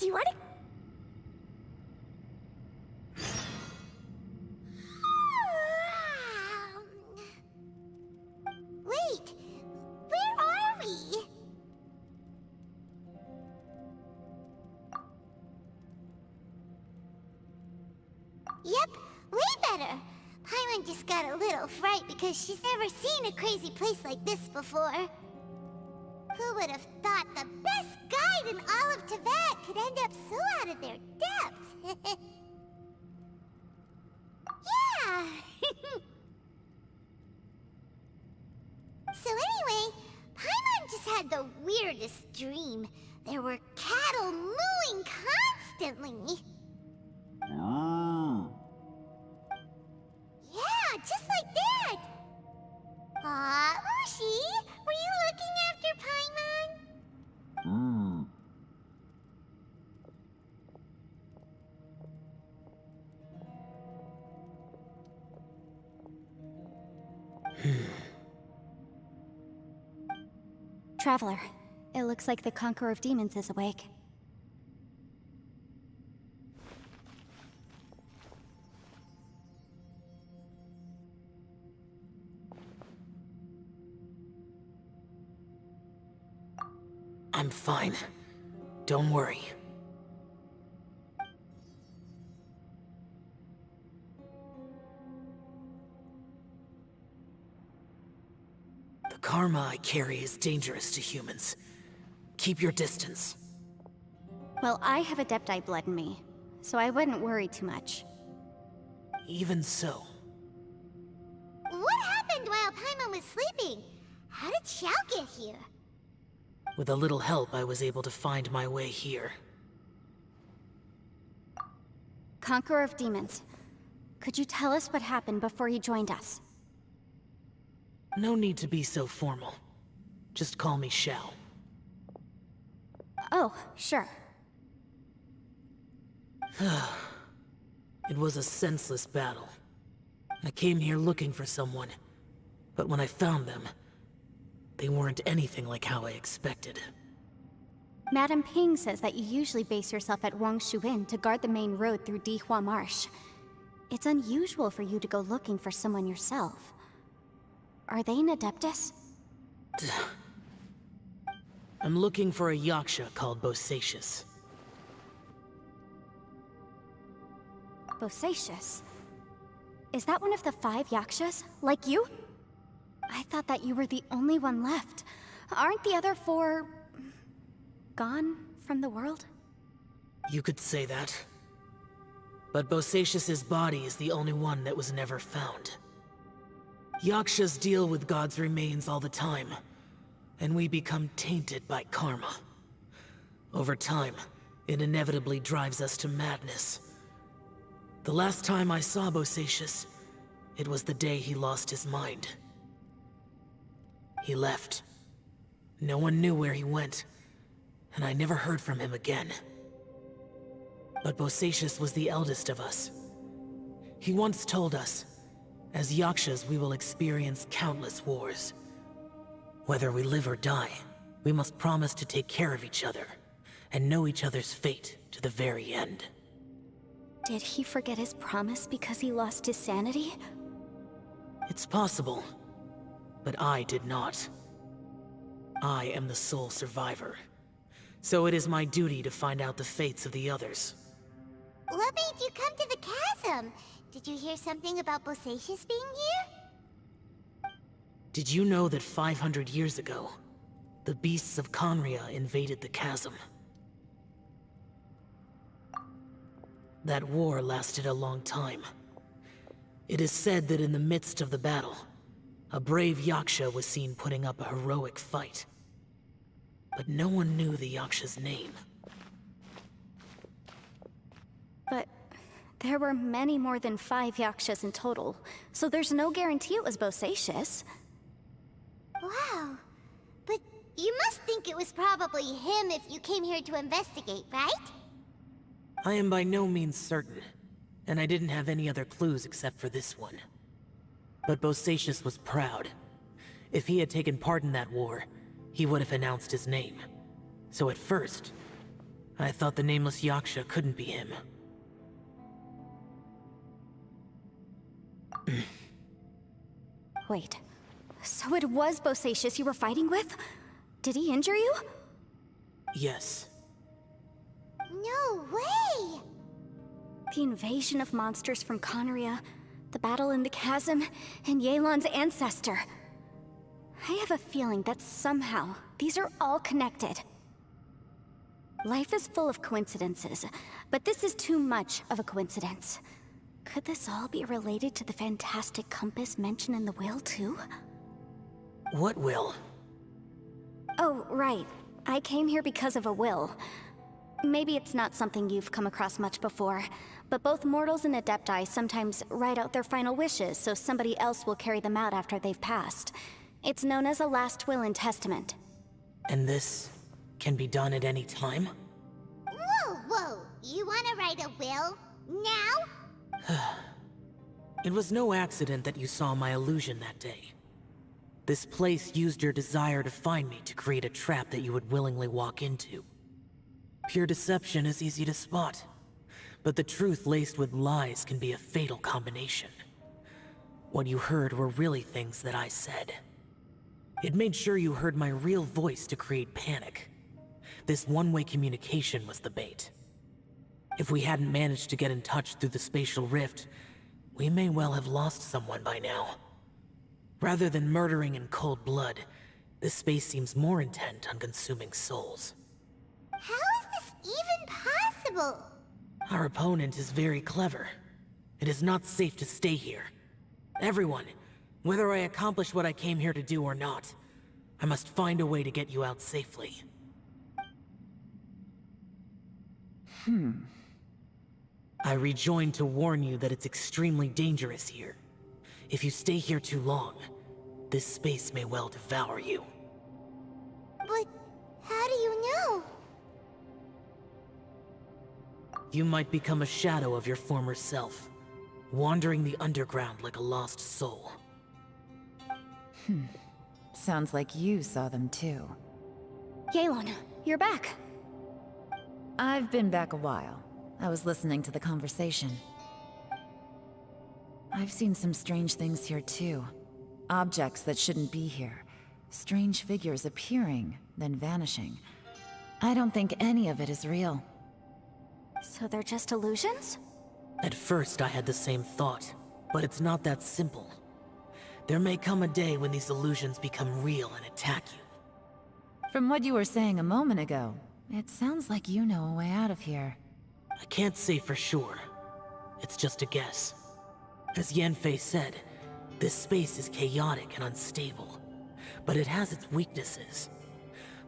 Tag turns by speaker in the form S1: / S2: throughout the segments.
S1: Do you want to... Wait, where are we? Yep, way better. Paimon just got a little fright because she's never seen a crazy place like this before. Who would have thought the best guide in all of Tibet could end up so out of their depth? Yeah! So anyway, Paimon just had the weirdest dream. There were cattle mooing constantly. Yeah, just like that! Aw, Ushi, were you looking after Paimon?
S2: Traveler, it looks like the Conqueror of Demons is awake.
S3: I'm fine. Don't worry. The karma I carry is dangerous to humans. Keep your distance.
S2: Well, I have Adepti blood in me, so I wouldn't worry too much.
S3: Even so.
S1: What happened while Paimon was sleeping? How did Xiao get here?
S3: With a little help, I was able to find my way here.
S2: Conqueror of Demons, could you tell us what happened before you joined us?
S3: No need to be so formal. Just call me Xiao.
S2: Oh, sure.
S3: It was a senseless battle. I came here looking for someone, but when I found them, they weren't anything like how I expected.
S2: Madame Ping says that you usually base yourself at Wangshu Inn to guard the main road through Dihua Marsh. It's unusual for you to go looking for someone yourself. Are they an Adeptus?
S3: I'm looking for a Yaksha called Bosacius.
S2: Bosacius? Is that one of the 5 Yakshas, like you? I thought that you were the only one left. Aren't the other 4... gone from the world?
S3: You could say that. But Bosacius's body is the only one that was never found. Yakshas deal with God's remains all the time, and we become tainted by karma. Over time, it inevitably drives us to madness. The last time I saw Bosacius, it was the day he lost his mind. He left. No one knew where he went, and I never heard from him again. But Bosacius was the eldest of us. He once told us, as Yakshas we will experience countless wars. Whether we live or die, we must promise to take care of each other, and know each other's fate to the very end.
S2: Did he forget his promise because he lost his sanity?
S3: It's possible, but I did not. I am the sole survivor, so it is my duty to find out the fates of the others.
S1: What made you come to the chasm? Did you hear something about Bosacius being here?
S3: Did you know that 500 years ago, the beasts of Conria invaded the chasm? That war lasted a long time. It is said that in the midst of the battle, a brave Yaksha was seen putting up a heroic fight. But no one knew the Yaksha's name.
S2: But there were many more than 5 Yakshas in total, so there's no guarantee it was Bosacius.
S1: Wow. But you must think it was probably him if you came here to investigate, right?
S3: I am by no means certain, and I didn't have any other clues except for this one. But Bosacius was proud. If he had taken part in that war, he would have announced his name. So at first, I thought the nameless Yaksha couldn't be him.
S2: Wait, so it was Bosacius you were fighting with? Did he injure you?
S3: Yes.
S1: No way!
S2: The invasion of monsters from Conria, the battle in the chasm, and Yelan's ancestor. I have a feeling that somehow these are all connected. Life is full of coincidences, but this is too much of a coincidence. Could this all be related to the fantastic compass mentioned in the will, too?
S3: What will?
S2: Oh, right. I came here because of a will. Maybe it's not something you've come across much before, but both mortals and Adepti sometimes write out their final wishes so somebody else will carry them out after they've passed. It's known as a last will and testament.
S3: And this can be done at any time?
S1: Whoa, whoa! You wanna write a will? Now?
S3: It was no accident that you saw my illusion that day. This place used your desire to find me to create a trap that you would willingly walk into. Pure deception is easy to spot, but the truth laced with lies can be a fatal combination. What you heard were really things that I said. It made sure you heard my real voice to create panic. This one-way communication was the bait. If we hadn't managed to get in touch through the spatial rift, we may well have lost someone by now. Rather than murdering in cold blood, this space seems more intent on consuming souls.
S1: How is this even possible?
S3: Our opponent is very clever. It is not safe to stay here. Everyone, whether I accomplish what I came here to do or not, I must find a way to get you out safely. I rejoined to warn you that it's extremely dangerous here. If you stay here too long, this space may well devour you.
S1: But how do you know?
S3: You might become a shadow of your former self, wandering the underground like a lost soul.
S4: Sounds like you saw them too.
S2: Yelan, you're back.
S4: I've been back a while. I was listening to the conversation. I've seen some strange things here too. Objects that shouldn't be here. Strange figures appearing, then vanishing. I don't think any of it is real.
S2: So they're just illusions?
S3: At first I had the same thought, but it's not that simple. There may come a day when these illusions become real and attack you.
S4: From what you were saying a moment ago, it sounds like you know a way out of here.
S3: I can't say for sure. It's just a guess. As Yanfei said, this space is chaotic and unstable, but it has its weaknesses.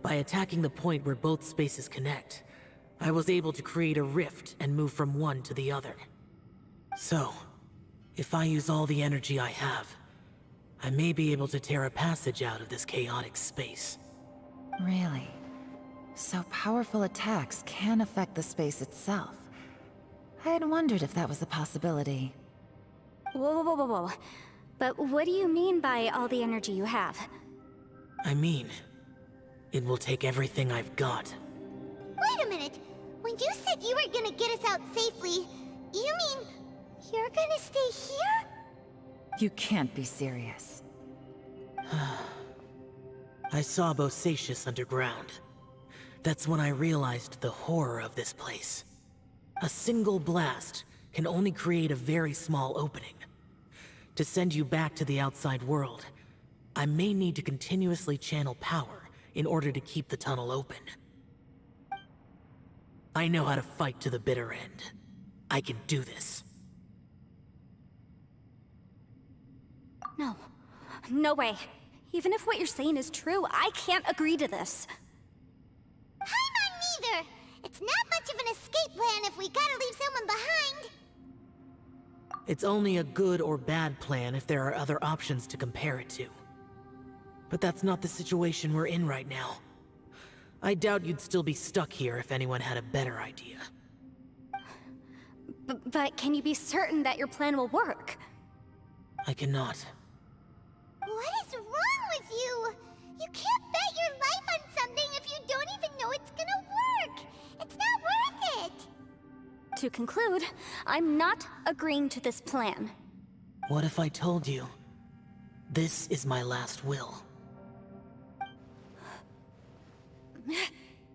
S3: By attacking the point where both spaces connect, I was able to create a rift and move from one to the other. So, if I use all the energy I have, I may be able to tear a passage out of this chaotic space.
S4: Really? So powerful attacks can affect the space itself. I had wondered if that was a possibility.
S2: Whoa, whoa, whoa, whoa. But what do you mean by all the energy you have?
S3: I mean, it will take everything I've got.
S1: Wait a minute! When you said you were gonna get us out safely, you mean you're gonna stay here?
S4: You can't be serious.
S3: I saw Bosacius underground. That's when I realized the horror of this place. A single blast can only create a very small opening. To send you back to the outside world, I may need to continuously channel power in order to keep the tunnel open. I know how to fight to the bitter end. I can do this.
S2: No. No way. Even if what you're saying is true, I can't agree to this.
S1: I'm on neither! It's not much of an escape plan if we gotta leave someone behind!
S3: It's only a good or bad plan if there are other options to compare it to. But that's not the situation we're in right now. I doubt you'd still be stuck here if anyone had a better idea.
S2: But can you be certain that your plan will work?
S3: I cannot.
S1: What is wrong with you? You can't bet your life on something if you don't even know it's gonna work! It's not
S2: To conclude, I'm not agreeing to this plan.
S3: What if I told you, this is my last will?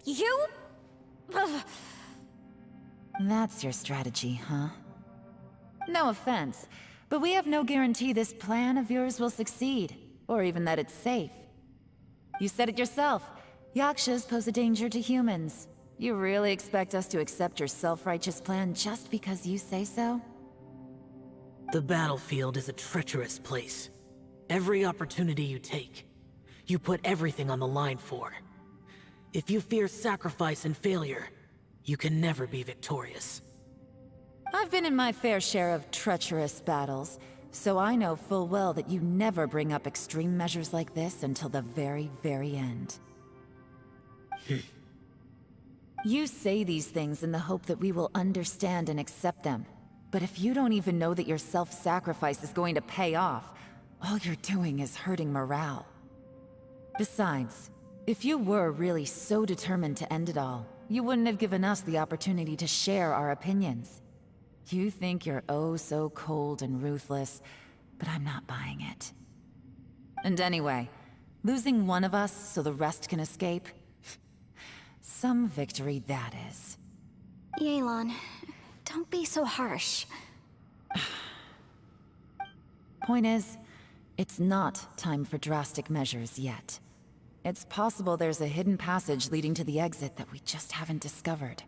S2: You? Ugh.
S4: That's your strategy, huh? No offense, but we have no guarantee this plan of yours will succeed, or even that it's safe. You said it yourself. Yakshas pose a danger to humans. You really expect us to accept your self-righteous plan just because you say so?
S3: The battlefield is a treacherous place. Every opportunity you take, you put everything on the line for. If you fear sacrifice and failure, you can never be victorious.
S4: I've been in my fair share of treacherous battles, so I know full well that you never bring up extreme measures like this until the very, very end. You say these things in the hope that we will understand and accept them. But if you don't even know that your self-sacrifice is going to pay off, all you're doing is hurting morale. Besides, if you were really so determined to end it all, you wouldn't have given us the opportunity to share our opinions. You think you're oh so cold and ruthless, but I'm not buying it. And anyway, losing one of us so the rest can escape? Some victory that is.
S2: Yelan, don't be so harsh.
S4: Point is, it's not time for drastic measures yet. It's possible there's a hidden passage leading to the exit that we just haven't discovered.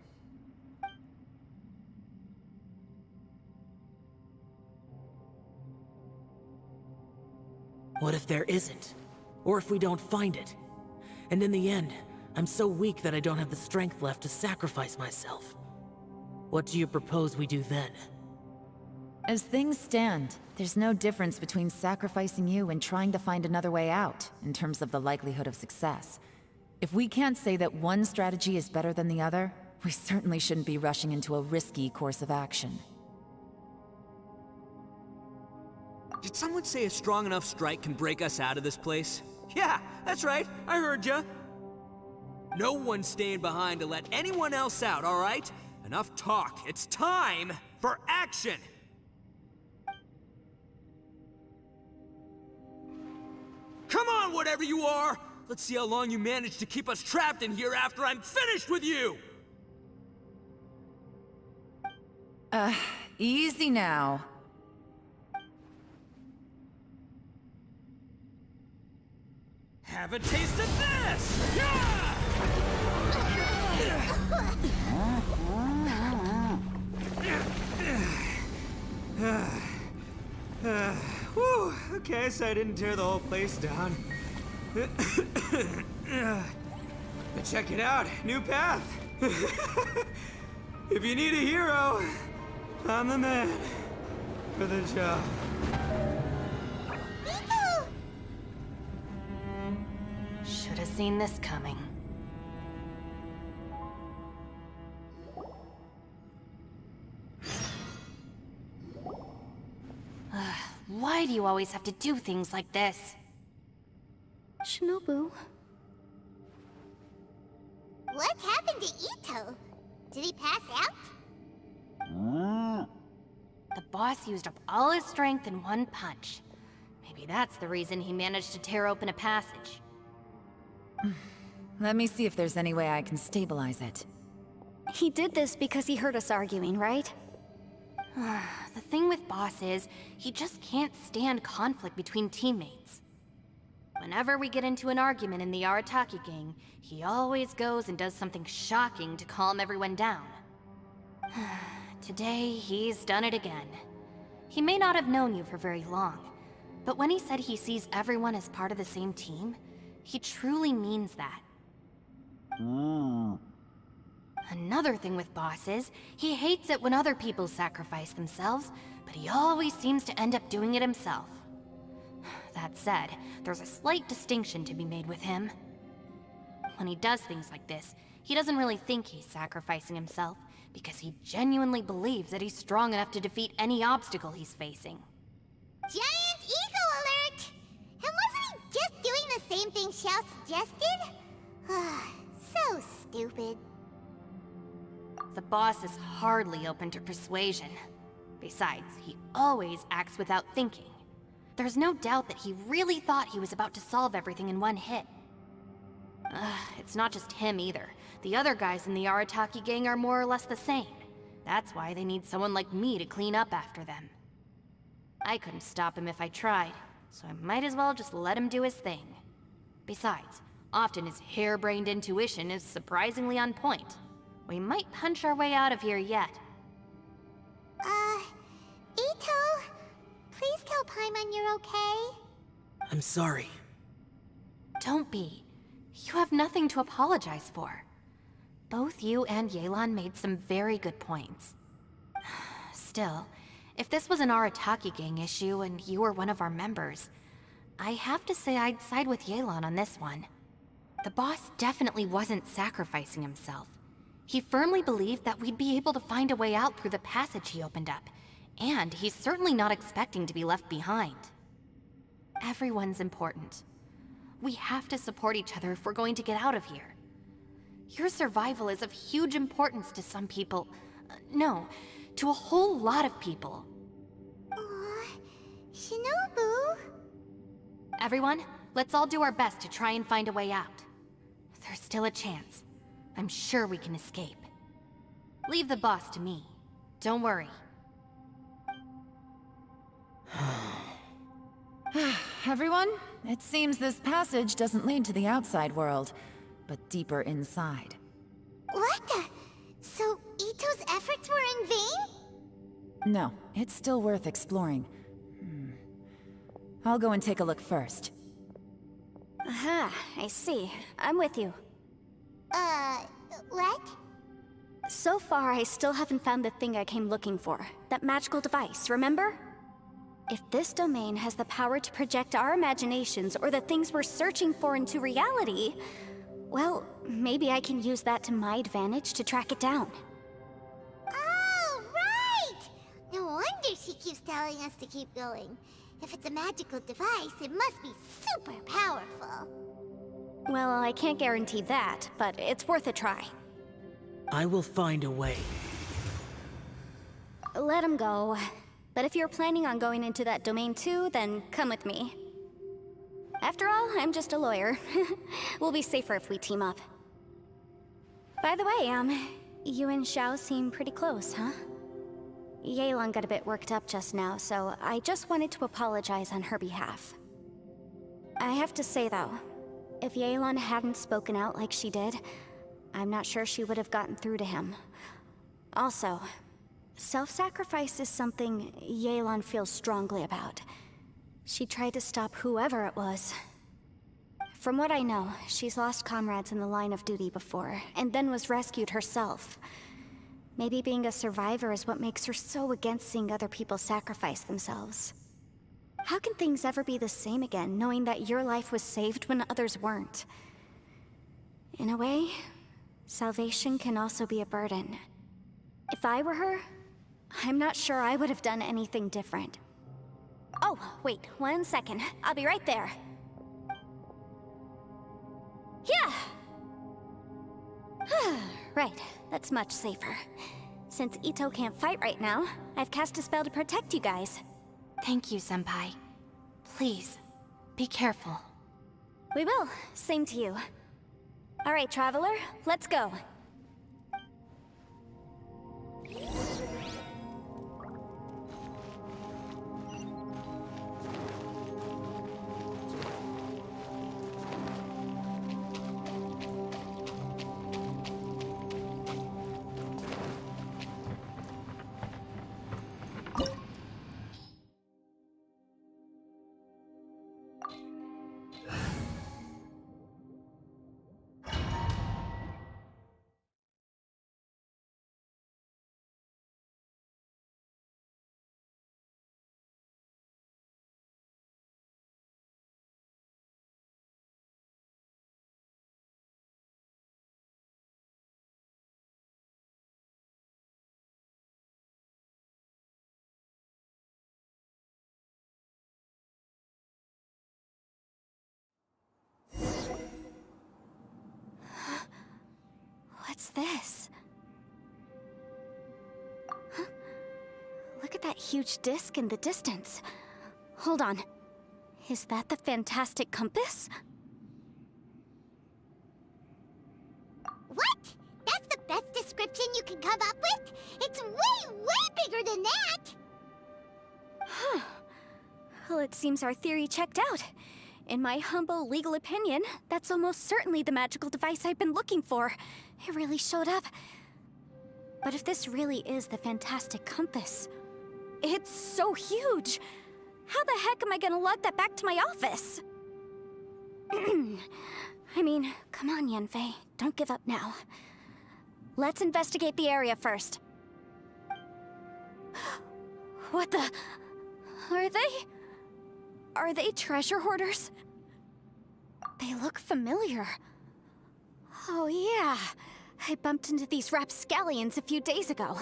S3: What if there isn't? Or if we don't find it? And in the end, I'm so weak that I don't have the strength left to sacrifice myself. What do you propose we do then?
S4: As things stand, there's no difference between sacrificing you and trying to find another way out, in terms of the likelihood of success. If we can't say that one strategy is better than the other, we certainly shouldn't be rushing into a risky course of action.
S5: Did someone say a strong enough strike can break us out of this place? Yeah, that's right, I heard ya. No one's staying behind to let anyone else out, all right? Enough talk. It's time for action! Come on, whatever you are! Let's see how long you manage to keep us trapped in here after I'm finished with you!
S4: Easy now.
S5: Have a taste of this! Yeah! Whew, okay, so I didn't tear the whole place down. But check it out, new path. If you need a hero, I'm the man for the job.
S1: Itto!
S2: Should have seen this coming. Why do you always have to do things like this? Shinobu.
S1: What happened to Itto? Did he pass out?
S2: The boss used up all his strength in one punch. Maybe that's the reason he managed to tear open a passage.
S4: Let me see if there's any way I can stabilize it.
S2: He did this because he heard us arguing, right? The thing with Boss is, he just can't stand conflict between teammates. Whenever we get into an argument in the Arataki gang, he always goes and does something shocking to calm everyone down. Today, he's done it again. He may not have known you for very long, but when he said he sees everyone as part of the same team, he truly means that. Another thing with Boss is, he hates it when other people sacrifice themselves, but he always seems to end up doing it himself. That said, there's a slight distinction to be made with him. When he does things like this, he doesn't really think he's sacrificing himself, because he genuinely believes that he's strong enough to defeat any obstacle he's facing.
S1: Giant ego alert! And wasn't he just doing the same thing Xiao suggested? So stupid.
S6: the boss is hardly open to persuasion. Besides, he always acts without thinking. There's no doubt that he really thought he was about to solve everything in one hit. It's not just him either. The other guys in the Arataki gang are more or less the same. That's why they need someone like me to clean up after them. I couldn't stop him if I tried, so I might as well just let him do his thing. Besides, often his harebrained intuition is surprisingly on point. We might punch our way out of here yet.
S1: Itto, please tell Paimon you're okay.
S3: I'm sorry.
S6: Don't be. You have nothing to apologize for. Both you and Yelan made some very good points. Still, if this was an Arataki gang issue and you were one of our members, I have to say I'd side with Yelan on this one. The boss definitely wasn't sacrificing himself. He firmly believed that we'd be able to find a way out through the passage he opened up, and he's certainly not expecting to be left behind. Everyone's important. We have to support each other if we're going to get out of here. Your survival is of huge importance to some people. No, to a whole lot of people.
S1: Aw, Shinobu.
S6: Everyone, let's all do our best to try and find a way out. There's still a chance. I'm sure we can escape. Leave the boss to me. Don't worry.
S4: Everyone, it seems this passage doesn't lead to the outside world, but deeper inside.
S1: What the? So Itto's efforts were in vain?
S4: No, it's still worth exploring. I'll go and take a look first.
S2: Aha, I see. I'm with you.
S1: What?
S2: So far, I still haven't found the thing I came looking for. That magical device, remember? If this domain has the power to project our imaginations or the things we're searching for into reality, well, maybe I can use that to my advantage to track it down.
S1: Oh, right! No wonder she keeps telling us to keep going. If it's a magical device, it must be super powerful.
S2: Well, I can't guarantee that, but it's worth a try.
S3: I will find a way.
S2: Let him go. But if you're planning on going into that domain too, then come with me. After all, I'm just a lawyer. We'll be safer if we team up. By the way, you and Xiao seem pretty close, huh? Yelan got a bit worked up just now, so I just wanted to apologize on her behalf. I have to say though, if Yelan hadn't spoken out like she did, I'm not sure she would have gotten through to him. Also, self-sacrifice is something Yelan feels strongly about. She tried to stop whoever it was. From what I know, she's lost comrades in the line of duty before, and then was rescued herself. Maybe being a survivor is what makes her so against seeing other people sacrifice themselves. How can things ever be the same again, knowing that your life was saved when others weren't? In a way, salvation can also be a burden. If I were her, I'm not sure I would have done anything different. Oh, wait, 1 second. I'll be right there. Yeah! Right, that's much safer. Since Itto can't fight right now, I've cast a spell to protect you guys.
S6: Thank you, Senpai. Please, be careful.
S2: We will. Same to you. All right, Traveler, let's go. What's this? that huge disc in the distance. Hold on. Is that the fantastic compass?
S1: What? That's the best description you can come up with? It's way, way bigger than that!
S2: Huh. Well, it seems our theory checked out. In my humble legal opinion, that's almost certainly the magical device I've been looking for. It really showed up. But if this really is the fantastic compass, it's so huge! How the heck am I gonna lug that back to my office? I mean, come on, Yanfei. Don't give up now. Let's investigate the area first. What the... Are they treasure hoarders? They look familiar. Oh yeah, I bumped into these rapscallions a few days ago.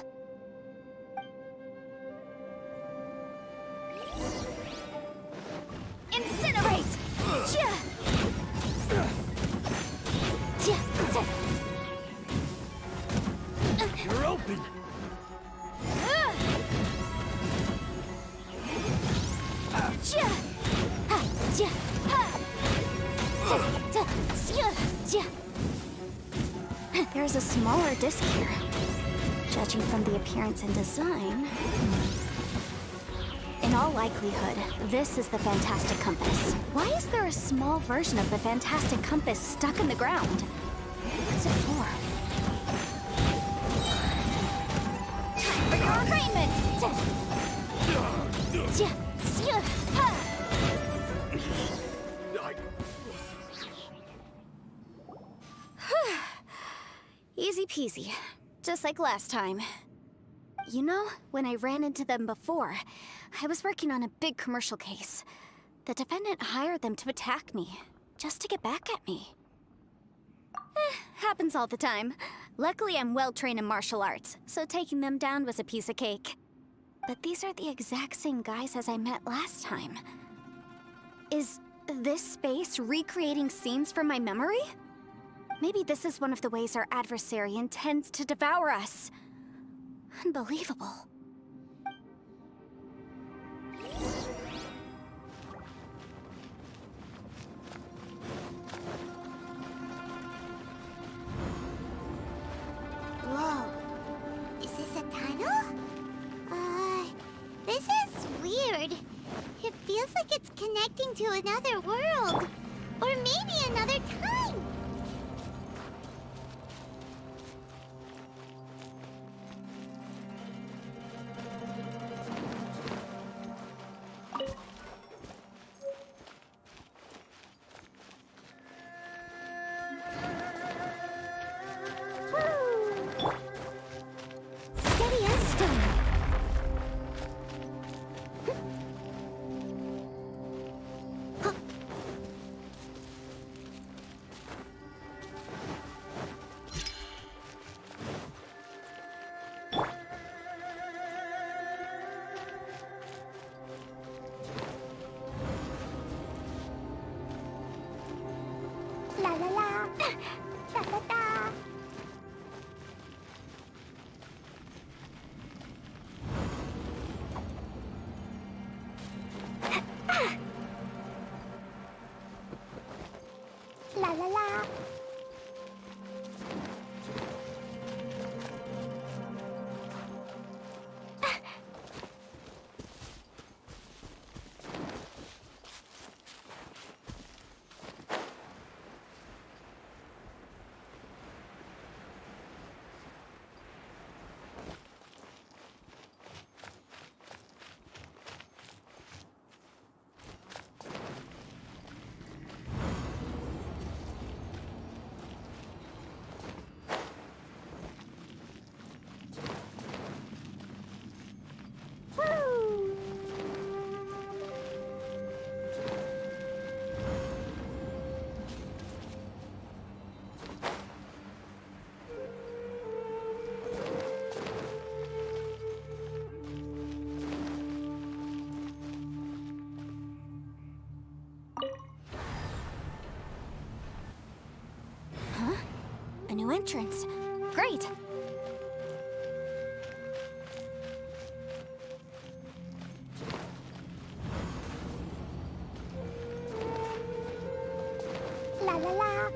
S2: Incinerate!
S5: You're open!
S2: There's a smaller disc here. Judging from the appearance and design... In all likelihood, this is the fantastic compass. Why is there a small version of the fantastic compass stuck in the ground? What's it for? Time for your arraignment! Easy peasy. Just like last time. You know, when I ran into them before, I was working on a big commercial case. The defendant hired them to attack me, just to get back at me. Happens all the time. Luckily, I'm well-trained in martial arts, so taking them down was a piece of cake. But these are the exact same guys as I met last time. Is this space recreating scenes from my memory? Maybe this is one of the ways our adversary intends to devour us. Unbelievable.
S1: Whoa. Is this a tunnel? This is weird. It feels like it's connecting to another world. Or maybe another time. Steady as stone. La la la. Da da da. La la la. A new entrance. Great! la la la.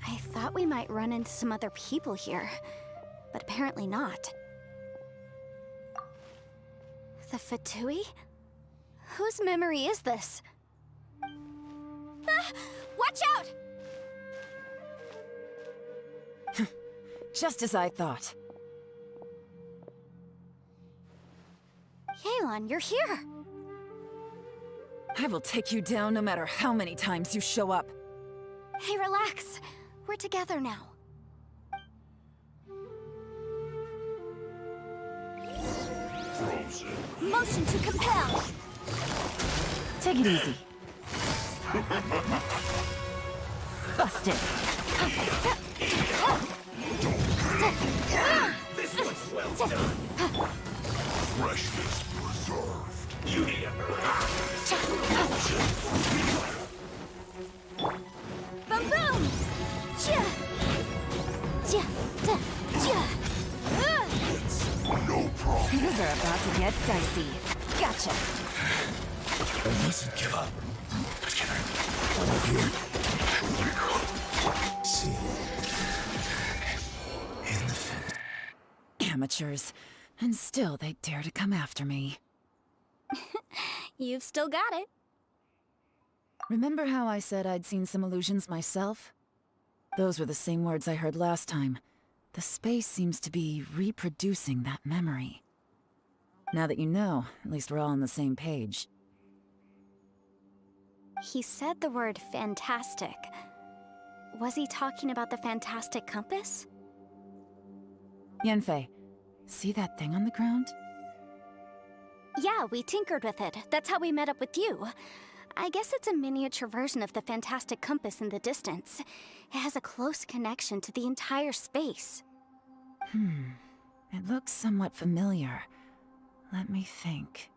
S2: I thought we might run into some other people here, but apparently not. The Fatui? Whose memory is this? Ah! Watch out!
S4: Just as I thought.
S2: Yelan, you're here!
S4: I will take you down no matter how many times you show up.
S2: Hey, relax. We're together now. Motion to compel!
S4: Take it easy. Busted.
S7: This was well done. Freshness preserved. Beauty and
S2: Boom boom! Chia! Chia! Da! Chia!
S7: no problem.
S4: Things are about to get dicey. Gotcha.
S7: I mustn't give up. See. In the fin.
S4: Amateurs. And still they dare to come after me.
S2: You've still got it.
S4: Remember how I said I'd seen some illusions myself? Those were the same words I heard last time. The space seems to be reproducing that memory. Now that you know, at least we're all on the same page.
S2: He said the word fantastic. Was he talking about the fantastic compass?
S4: Yanfei, see that thing on the ground?
S2: Yeah, we tinkered with it. That's how we met up with you. I guess it's a miniature version of the fantastic compass in the distance. It has a close connection to the entire space.
S4: It looks somewhat familiar. Let me think.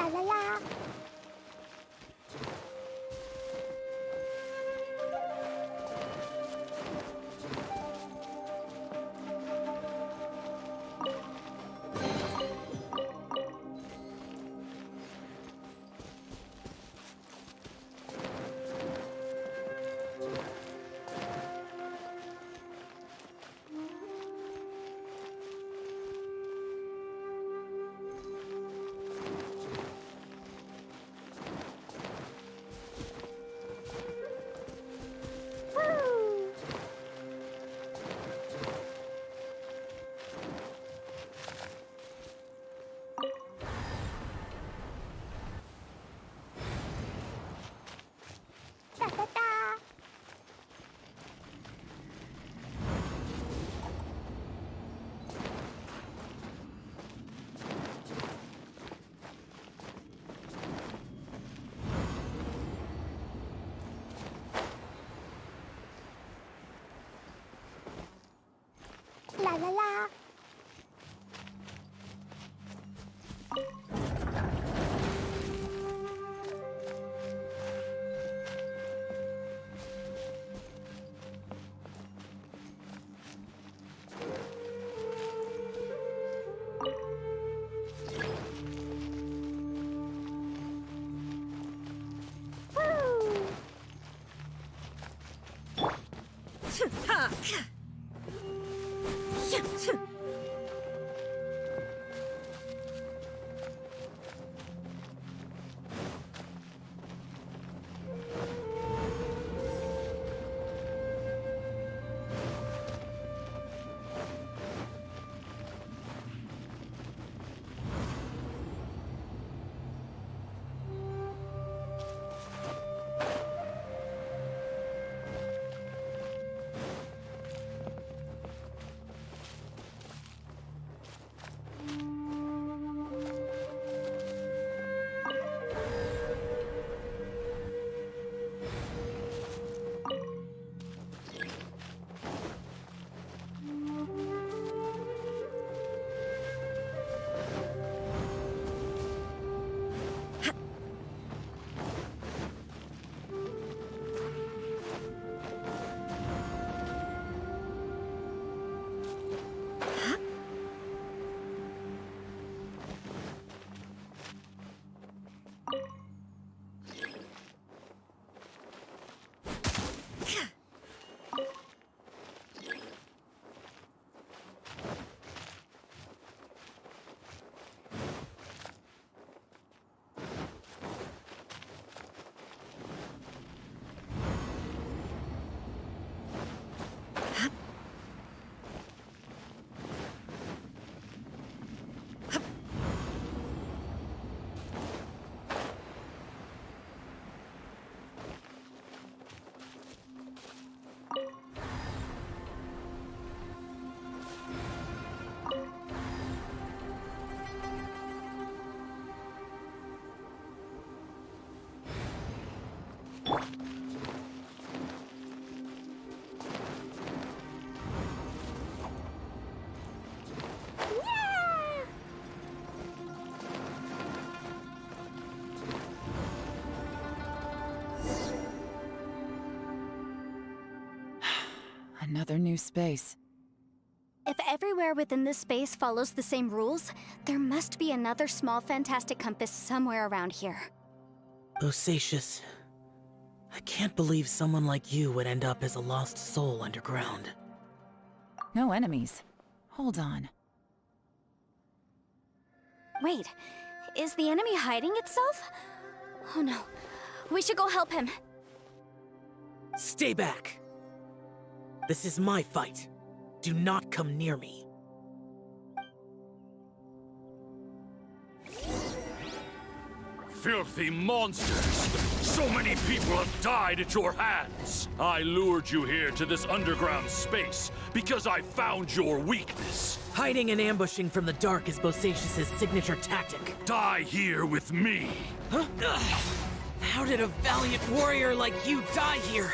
S1: La la la. La la la.
S4: Another new space.
S2: If everywhere within this space follows the same rules, there must be another small fantastic compass somewhere around here.
S3: Bosacius, I can't believe someone like you would end up as a lost soul underground.
S4: No enemies. Hold on.
S2: Wait, is the enemy hiding itself? Oh no, we should go help him.
S3: Stay back! This is my fight. Do not come near me.
S7: Filthy monsters! So many people have died at your hands! I lured you here to this underground space because I found your weakness.
S3: Hiding and ambushing from the dark is Bosacius' signature tactic.
S7: Die here with me!
S3: Huh? How did a valiant warrior like you die here?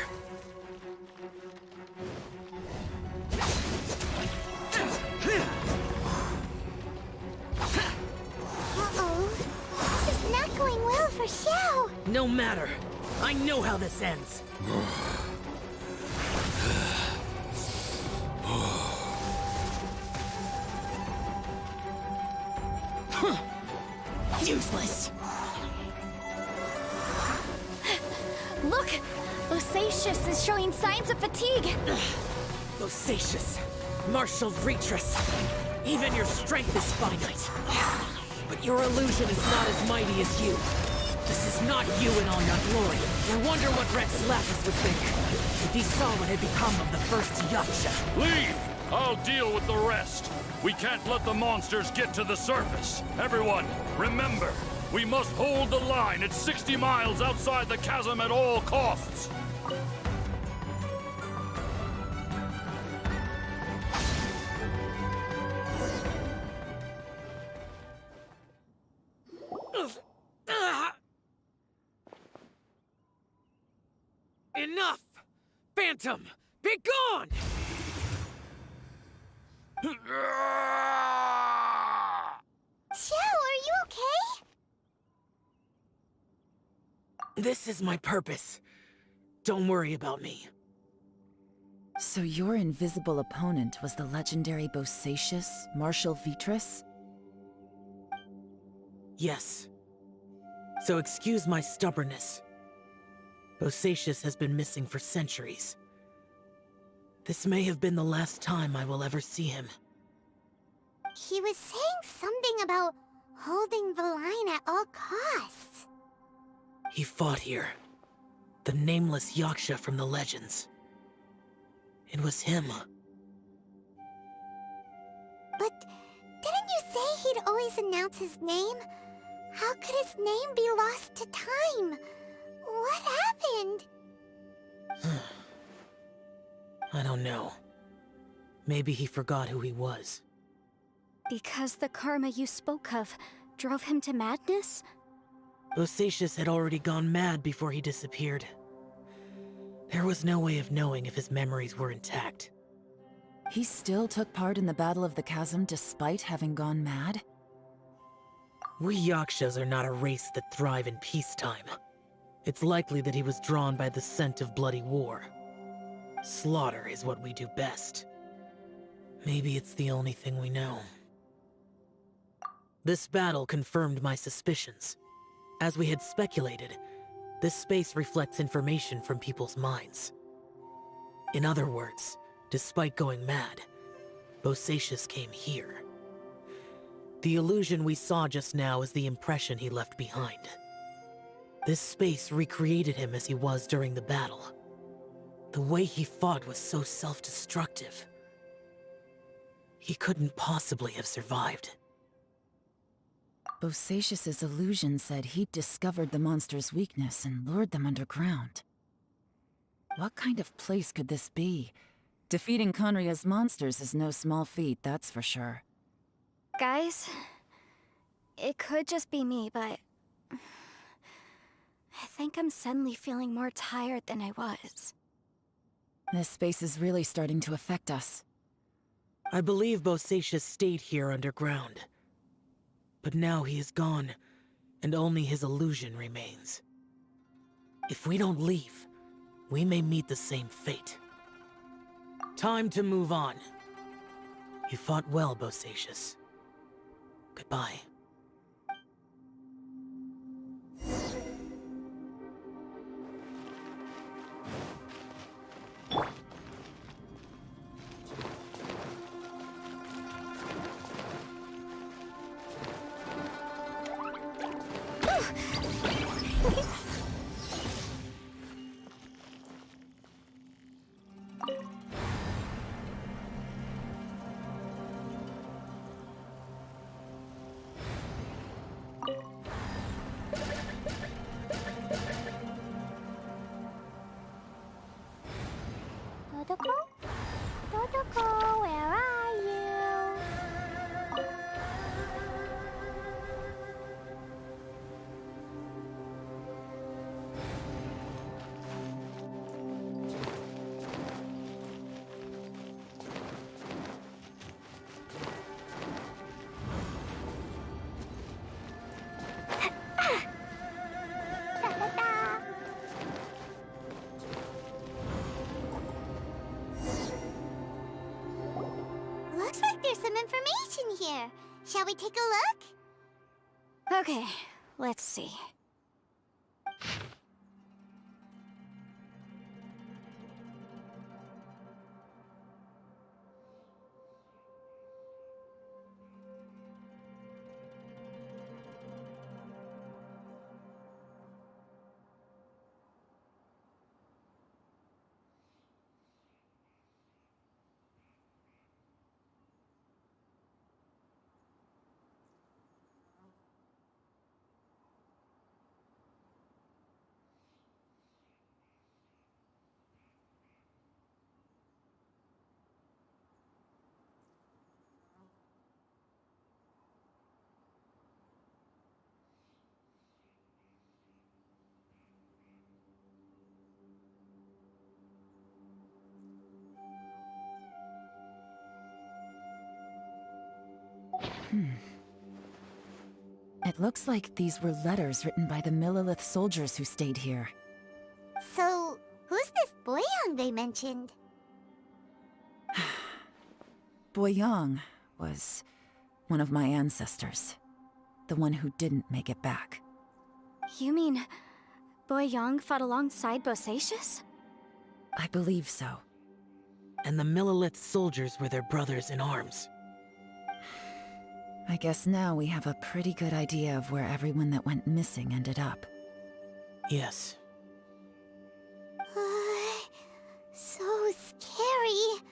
S1: Uh-oh. This is not going well for Xiao.
S3: No matter. I know how this ends. Useless.
S2: Look! Bosacius is showing signs of fatigue!
S3: Bosacius, Martial Retreat. Even your strength is finite. But your illusion is not as mighty as you. This is not you in all your glory. I wonder what Rex Lapis would think if he saw what had become of the first Yaksha.
S7: Leave! I'll deal with the rest. We can't let the monsters get to the surface. Everyone, remember, we must hold the line at 60 miles outside the chasm at all costs.
S3: Enough! Phantom, be gone!
S1: Xiao, are you okay?
S3: This is my purpose. Don't worry about me.
S4: So your invisible opponent was the legendary Bosacius, Martial Vitris?
S3: Yes. So excuse my stubbornness. Bosacius has been missing for centuries. This may have been the last time I will ever see him.
S1: He was saying something about holding the line at all costs.
S3: He fought here. The nameless Yaksha from the legends. It was him.
S1: But didn't you say he'd always announce his name? How could his name be lost to time? What happened?
S3: I don't know. Maybe he forgot who he was.
S2: Because the karma you spoke of drove him to madness?
S3: Bosacius had already gone mad before he disappeared. There was no way of knowing if his memories were intact.
S4: He still took part in the Battle of the Chasm despite having gone mad?
S3: We Yakshas are not a race that thrive in peacetime. It's likely that he was drawn by the scent of bloody war. Slaughter is what we do best. Maybe it's the only thing we know. This battle confirmed my suspicions. As we had speculated, this space reflects information from people's minds. In other words, despite going mad, Bosacius came here. The illusion we saw just now is the impression he left behind. This space recreated him as he was during the battle. The way he fought was so self-destructive. He couldn't possibly have survived.
S4: Bosacius's illusion said he'd discovered the monster's weakness and lured them underground. What kind of place could this be? Defeating Conria's monsters is no small feat, that's for sure.
S2: Guys, it could just be me, but I think I'm suddenly feeling more tired than I was.
S4: This space is really starting to affect us.
S3: I believe Bosacius stayed here underground. But now he is gone, and only his illusion remains. If we don't leave, we may meet the same fate. Time to move on. You fought well, Bosacius. Goodbye.
S1: Dodoko? Dodoko, where are you? Shall we take a look?
S2: Okay, let's see.
S4: It looks like these were letters written by the Millelith soldiers who stayed here.
S1: So, who's this Boyang they mentioned?
S4: Boyang was one of my ancestors. The one who didn't make it back.
S2: You mean Boyang fought alongside Bosacius?
S4: I believe so.
S3: And the Millelith soldiers were their brothers in arms.
S4: I guess now we have a pretty good idea of where everyone that went missing ended up.
S3: Yes.
S1: So scary.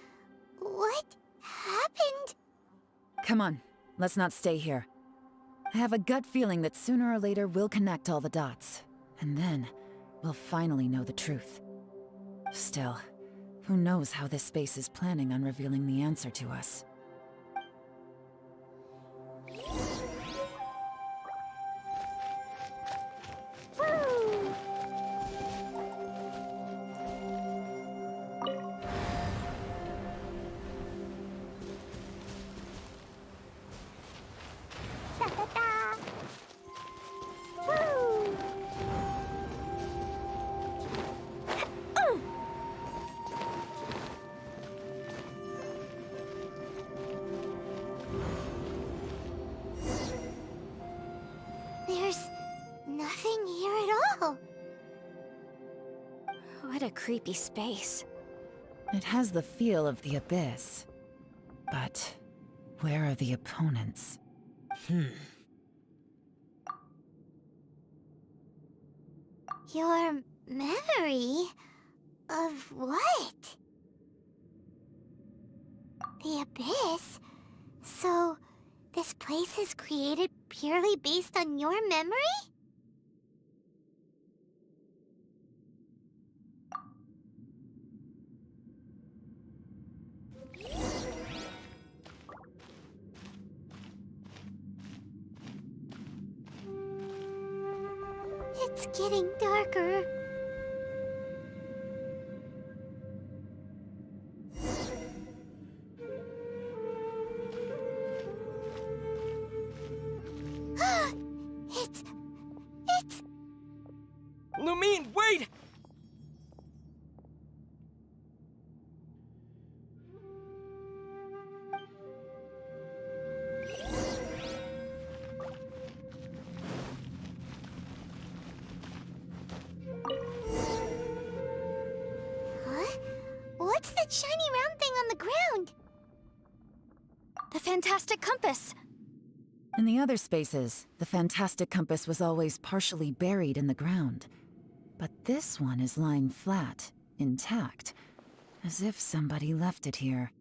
S1: What happened?
S4: Come on, let's not stay here. I have a gut feeling that sooner or later we'll connect all the dots. And then, we'll finally know the truth. Still, who knows how this space is planning on revealing the answer to us.
S1: There's nothing here at all.
S2: What a creepy space.
S4: It has the feel of the Abyss. But where are the opponents?
S1: Your memory of what? The Abyss? So, this place is created purely based on your memory? It's getting darker. It's...
S5: Lumine, wait!
S1: Huh? What's that shiny round thing on the ground?
S2: The fantastic compass!
S4: In the other spaces, the fantastic compass was always partially buried in the ground. But this one is lying flat, intact, as if somebody left it here.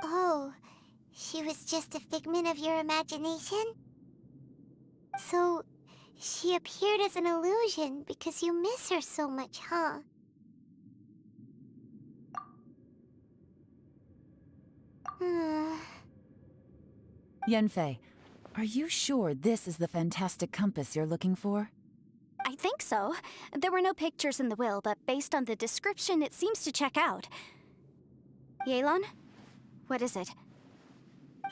S1: Oh, she was just a figment of your imagination? So, she appeared as an illusion because you miss her so much, huh?
S4: Yanfei, are you sure this is the fantastic compass you're looking for?
S2: I think so. There were no pictures in the will, but based on the description, it seems to check out. Yelan? What is it?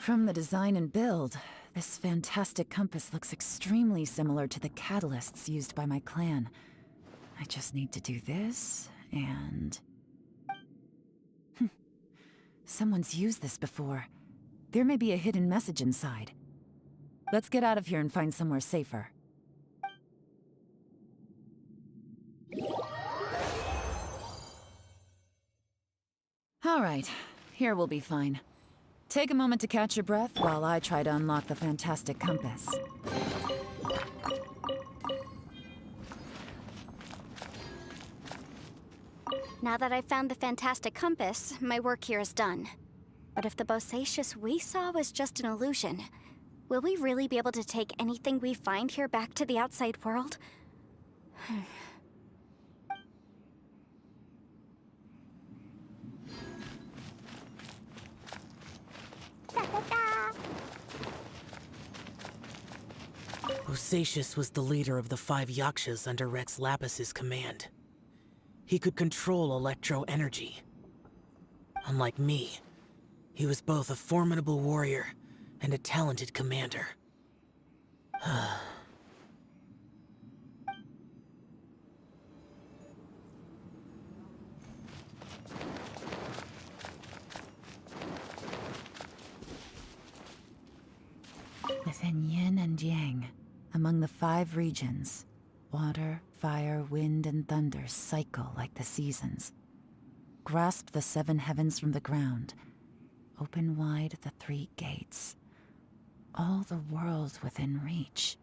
S4: From the design and build, this fantastic compass looks extremely similar to the catalysts used by my clan. I just need to do this, and... Someone's used this before. There may be a hidden message inside. Let's get out of here and find somewhere safer. All right, here we'll be fine. Take a moment to catch your breath while I try to unlock the fantastic compass.
S2: Now that I've found the fantastic compass, my work here is done. But if the Bosacius we saw was just an illusion, will we really be able to take anything we find here back to the outside world?
S3: Bosacius was the leader of the 5 Yakshas under Rex Lapis's command. He could control electro energy. Unlike me, he was both a formidable warrior and a talented commander.
S4: Within yin and yang, among the 5 regions, water, fire, wind, and thunder cycle like the seasons. Grasp the 7 heavens from the ground. Open wide the 3 gates. All the worlds within reach.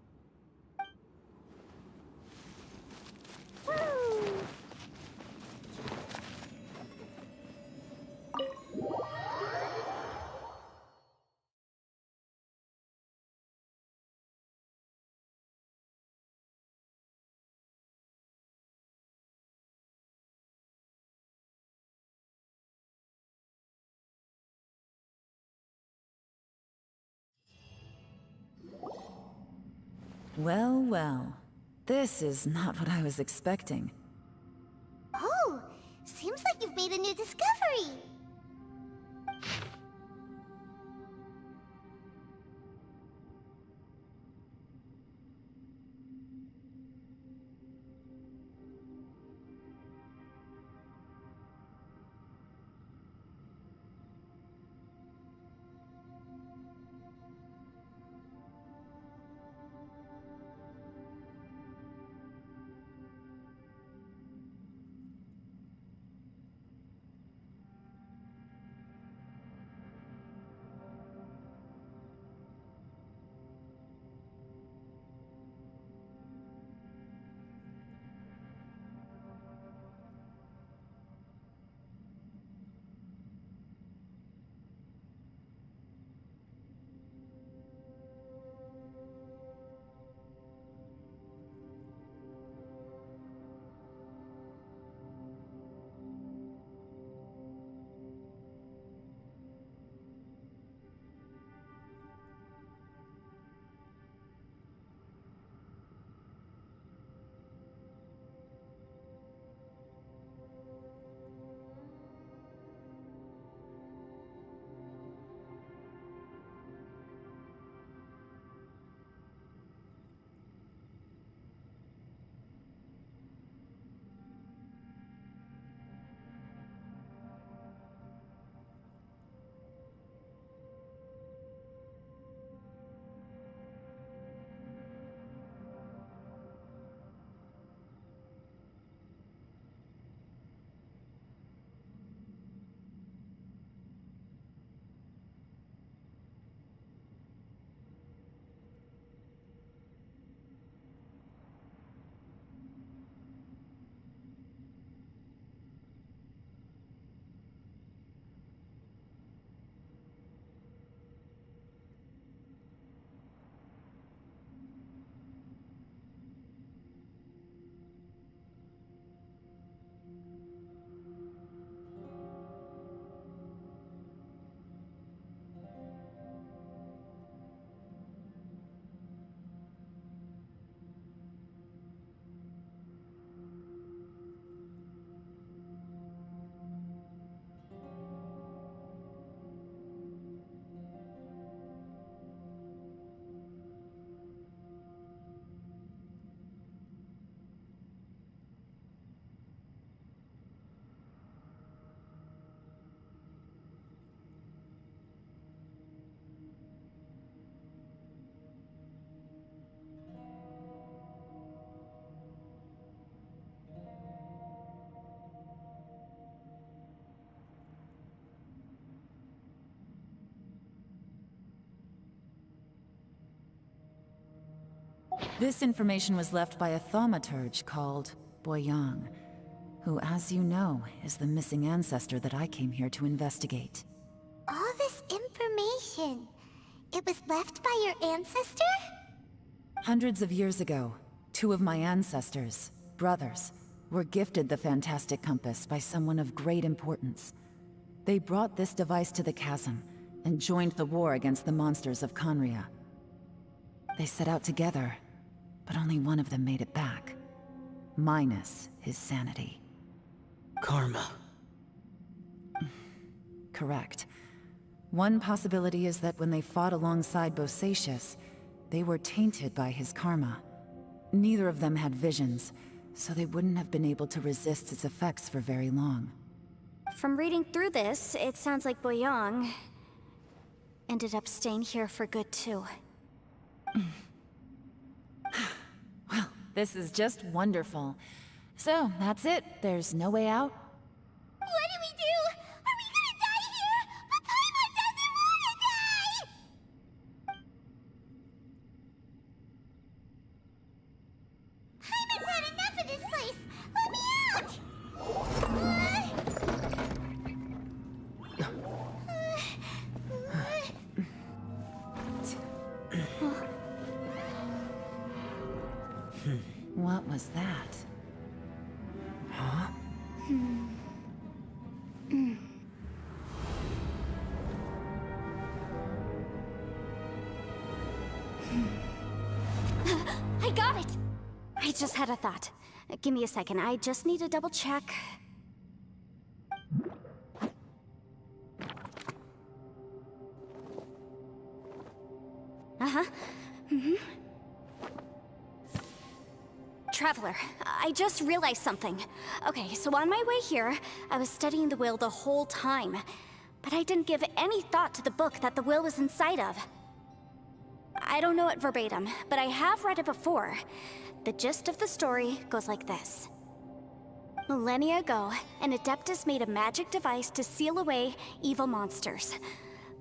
S4: Well, well. This is not what I was expecting.
S1: Oh, seems like you've made a new discovery.
S4: This information was left by a thaumaturge called Boyang, who, as you know, is the missing ancestor that I came here to investigate.
S1: All this information, it was left by your ancestor?
S4: Hundreds of years ago, two of my ancestors, brothers, were gifted the fantastic compass by someone of great importance. They brought this device to the chasm and joined the war against the monsters of Conria. They set out together, but only one of them made it back, minus his sanity.
S3: Karma.
S4: Correct. One possibility is that when they fought alongside Bosacius, they were tainted by his karma. Neither of them had visions, so they wouldn't have been able to resist its effects for very long.
S2: From reading through this, it sounds like Boyang ended up staying here for good too.
S4: Well, this is just wonderful. So, that's it. There's no way out?
S1: What do we do? Are we gonna die here? But Paimon doesn't wanna die! Paimon's had enough of this place! Let me out!
S4: What was that?
S3: Huh?
S2: I got it! I just had a thought. Give me a second, I just need to double check. Uh-huh. Traveler, I just realized something. Okay, so on my way here, I was studying the will the whole time. But I didn't give any thought to the book that the will was inside of. I don't know it verbatim, but I have read it before. The gist of the story goes like this. Millennia ago, an Adeptus made a magic device to seal away evil monsters.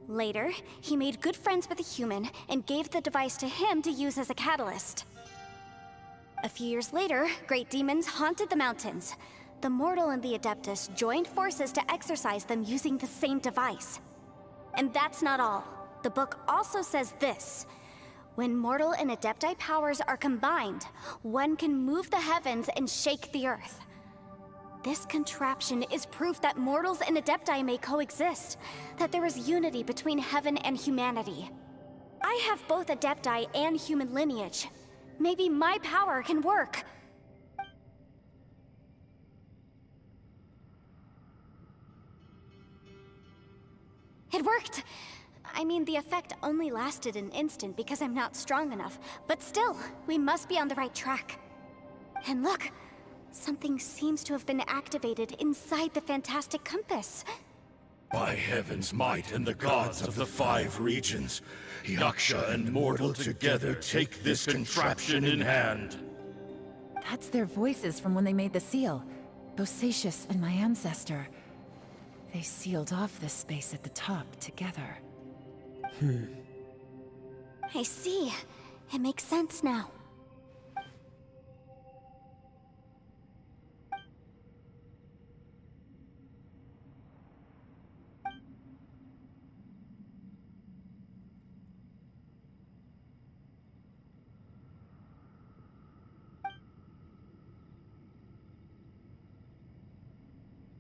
S2: Later, he made good friends with a human and gave the device to him to use as a catalyst. A few years later, great demons haunted the mountains. The mortal and the Adeptus joined forces to exorcise them using the same device. And that's not all. The book also says this. When mortal and Adepti powers are combined, one can move the heavens and shake the earth. This contraption is proof that mortals and Adepti may coexist, that there is unity between heaven and humanity. I have both Adepti and human lineage. Maybe my power can work. It worked! I mean, the effect only lasted an instant because I'm not strong enough, but still, we must be on the right track. And look, something seems to have been activated inside the fantastic compass.
S8: By heaven's might and the gods of the 5 regions, Yaksha and mortal together take this contraption in hand.
S4: That's their voices from when they made the seal. Bosacius and my ancestor. They sealed off this space at the top together.
S2: I see. It makes sense now.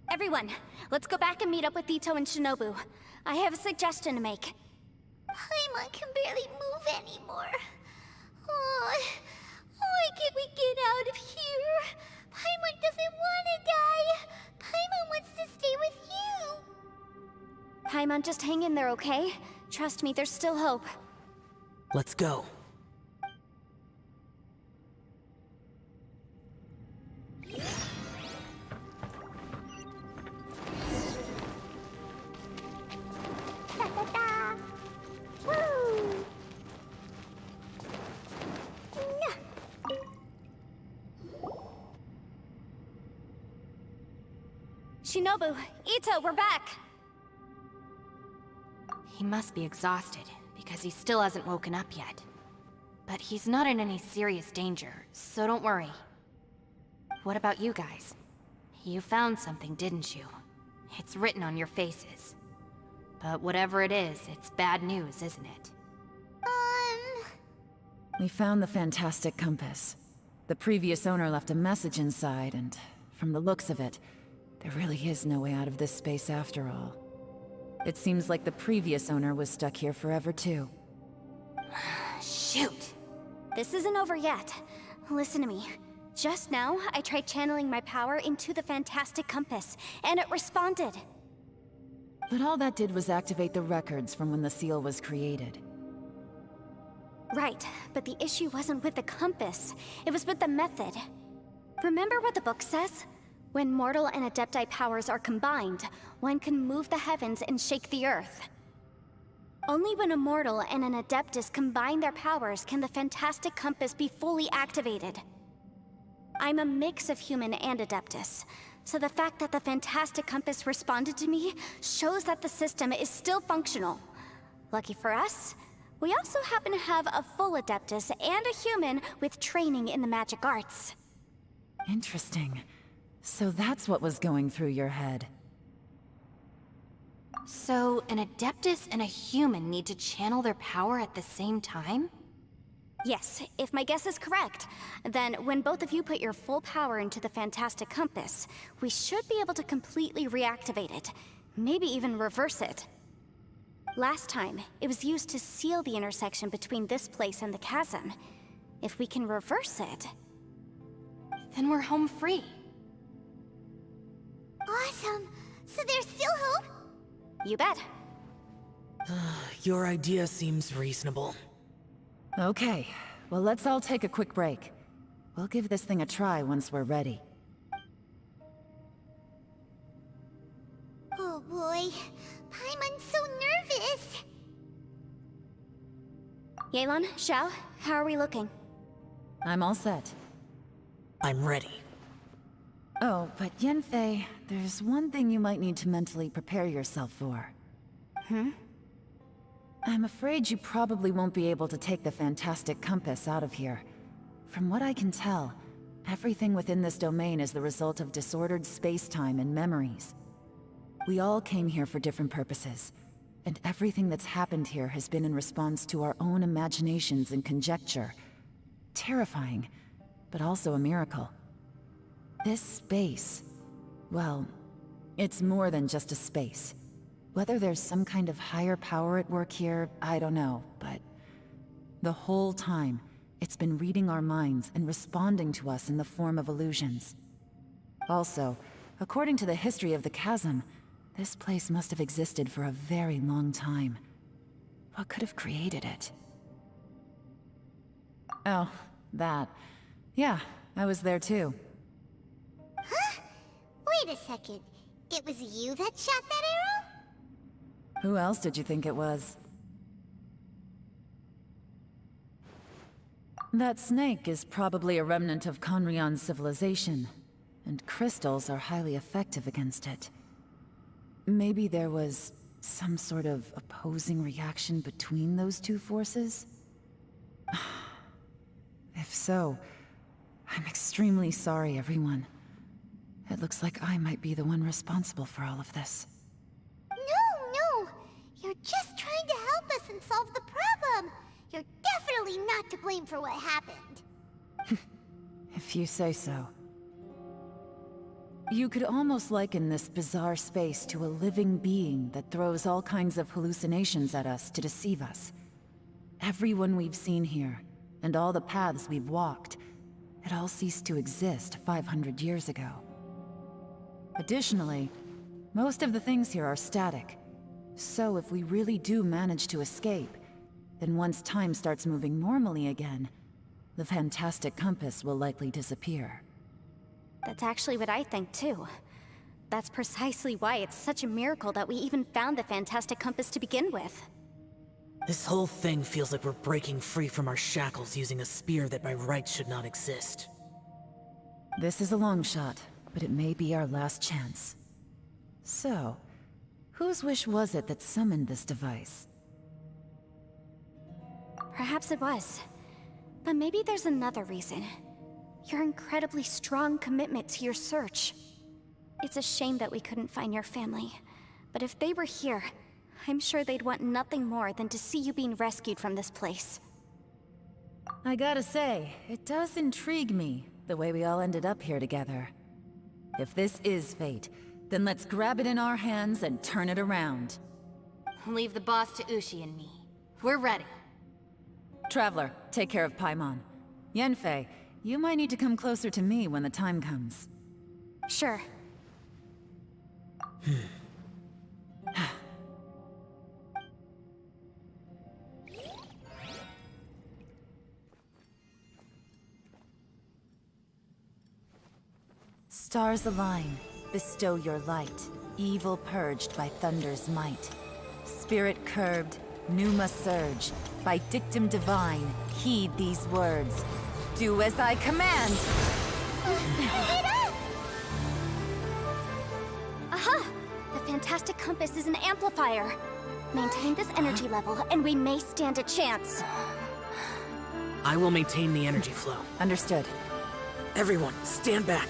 S2: Everyone, let's go back and meet up with Itto and Shinobu. I have a suggestion to make.
S1: Paimon can barely move anymore. Oh, why can't we get out of here? Paimon doesn't want to die. Paimon wants to stay with you.
S2: Paimon, just hang in there, okay? Trust me, there's still hope.
S3: Let's go.
S1: Da-da-da. Woo!
S2: Shinobu, Itto, we're back!
S6: He must be exhausted, because he still hasn't woken up yet. But he's not in any serious danger, so don't worry. What about you guys? You found something, didn't you? It's written on your faces. But whatever it is, it's bad news, isn't it?
S4: We found the fantastic compass. The previous owner left a message inside, and from the looks of it, there really is no way out of this space after all. It seems like the previous owner was stuck here forever too.
S6: Shoot!
S2: This isn't over yet. Listen to me. Just now, I tried channeling my power into the fantastic compass, and it responded.
S4: But all that did was activate the records from when the seal was created.
S2: Right, but the issue wasn't with the compass. It was with the method. Remember what the book says? When mortal and adepti powers are combined, one can move the heavens and shake the earth. Only when a mortal and an adeptus combine their powers can the fantastic compass be fully activated. I'm a mix of human and adeptus, so the fact that the fantastic compass responded to me shows that the system is still functional. Lucky for us, we also happen to have a full adeptus and a human with training in the magic arts.
S4: Interesting. So that's what was going through your head.
S6: So, an adeptus and a human need to channel their power at the same time?
S2: Yes, if my guess is correct, then when both of you put your full power into the fantastic compass, we should be able to completely reactivate it, maybe even reverse it. Last time, it was used to seal the intersection between this place and the chasm. If we can reverse it...
S6: Then we're home free.
S1: Awesome! So there's still hope?
S2: You bet.
S3: Your idea seems reasonable.
S4: Okay, well let's all take a quick break. We'll give this thing a try once we're ready.
S1: Oh boy, Paimon's so nervous!
S2: Yelan, Xiao, how are we looking?
S4: I'm all set.
S3: I'm ready.
S4: Oh, but Yanfei, there's one thing you might need to mentally prepare yourself for. I'm afraid you probably won't be able to take the fantastic compass out of here. From what I can tell, everything within this domain is the result of disordered space-time and memories. We all came here for different purposes, and everything that's happened here has been in response to our own imaginations and conjecture. Terrifying, but also a miracle. This space, well, it's more than just a space. Whether there's some kind of higher power at work here, I don't know, but the whole time, it's been reading our minds and responding to us in the form of illusions. Also, according to the history of the chasm, this place must have existed for a very long time. What could have created it? Oh, that. Yeah, I was there too.
S1: Huh? Wait a second. It was you that shot that arrow?
S4: Who else did you think it was? That snake is probably a remnant of Conrion's civilization, and crystals are highly effective against it. Maybe there was some sort of opposing reaction between those two forces? If so, I'm extremely sorry, everyone. It looks like I might be the one responsible for all of this.
S1: No! You're just trying to help us and solve the problem! You're definitely not to blame for what happened.
S4: If you say so. You could almost liken this bizarre space to a living being that throws all kinds of hallucinations at us to deceive us. Everyone we've seen here, and all the paths we've walked, it all ceased to exist 500 years ago. Additionally, most of the things here are static. So if we really do manage to escape, then once time starts moving normally again, the fantastic compass will likely disappear.
S2: That's actually what I think too. That's precisely why it's such a miracle that we even found the fantastic compass to begin with.
S3: This whole thing feels like we're breaking free from our shackles using a spear that by rights should not exist.
S4: This is a long shot, but it may be our last chance. So, whose wish was it that summoned this device?
S2: Perhaps it was. But maybe there's another reason. Your incredibly strong commitment to your search. It's a shame that we couldn't find your family. But if they were here, I'm sure they'd want nothing more than to see you being rescued from this place.
S4: I gotta say, it does intrigue me, the way we all ended up here together. If this is fate, then let's grab it in our hands and turn it around.
S6: Leave the boss to Ushi and me. We're ready.
S4: Traveler, take care of Paimon. Yanfei, you might need to come closer to me when the time comes.
S2: Sure.
S4: Stars align, bestow your light. Evil purged by thunder's might. Spirit curbed, pneuma surge. By dictum divine, heed these words. Do as I command!
S2: Aha! The fantastic compass is an amplifier. Maintain this energy level, and we may stand a chance.
S3: I will maintain the energy flow.
S4: Understood.
S3: Everyone, stand back.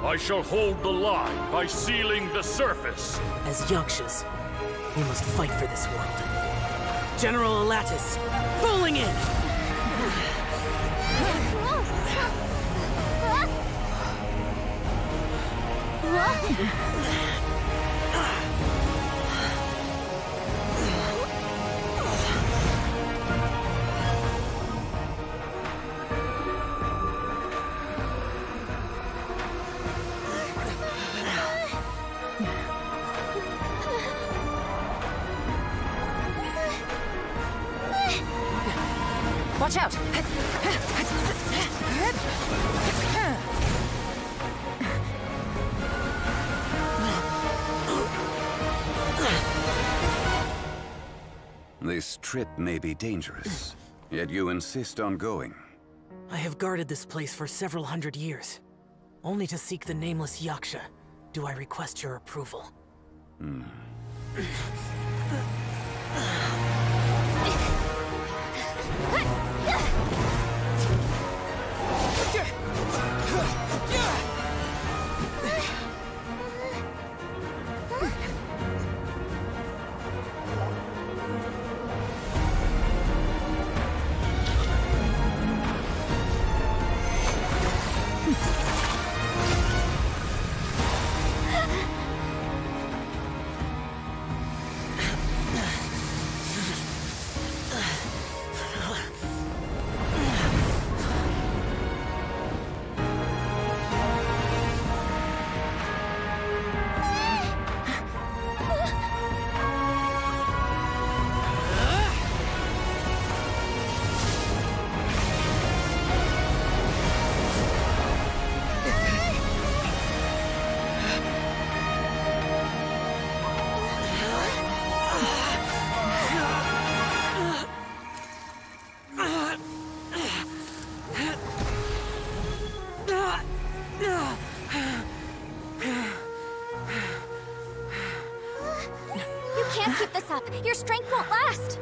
S7: I shall hold the line by sealing the surface.
S3: As Yakshas, we must fight for this world. General Alatus, falling in!
S4: Watch out!
S9: This trip may be dangerous, yet you insist on going.
S3: I have guarded this place for several hundred years. Only to seek the nameless Yaksha, do I request your approval.
S2: Can't keep this up. Your strength won't last.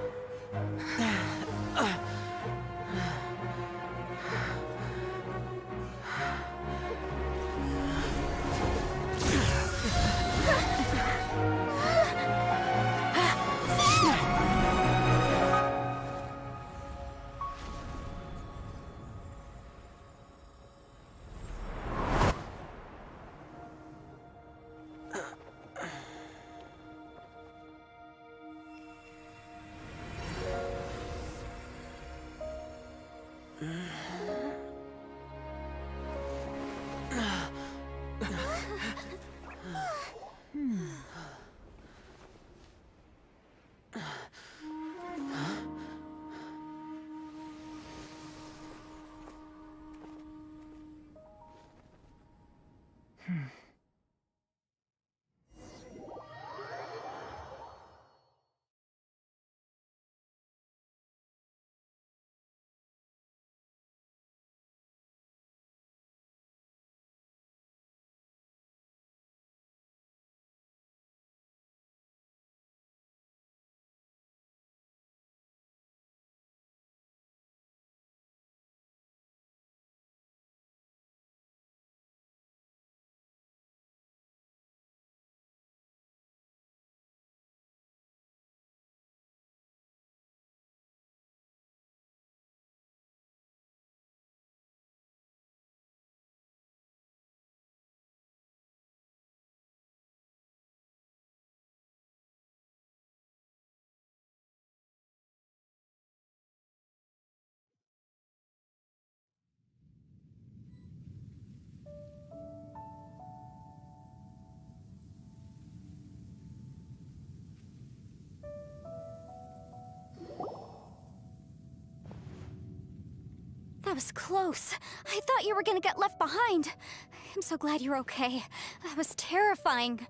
S2: was close. I thought you were gonna get left behind. I'm so glad you're okay. That was terrifying.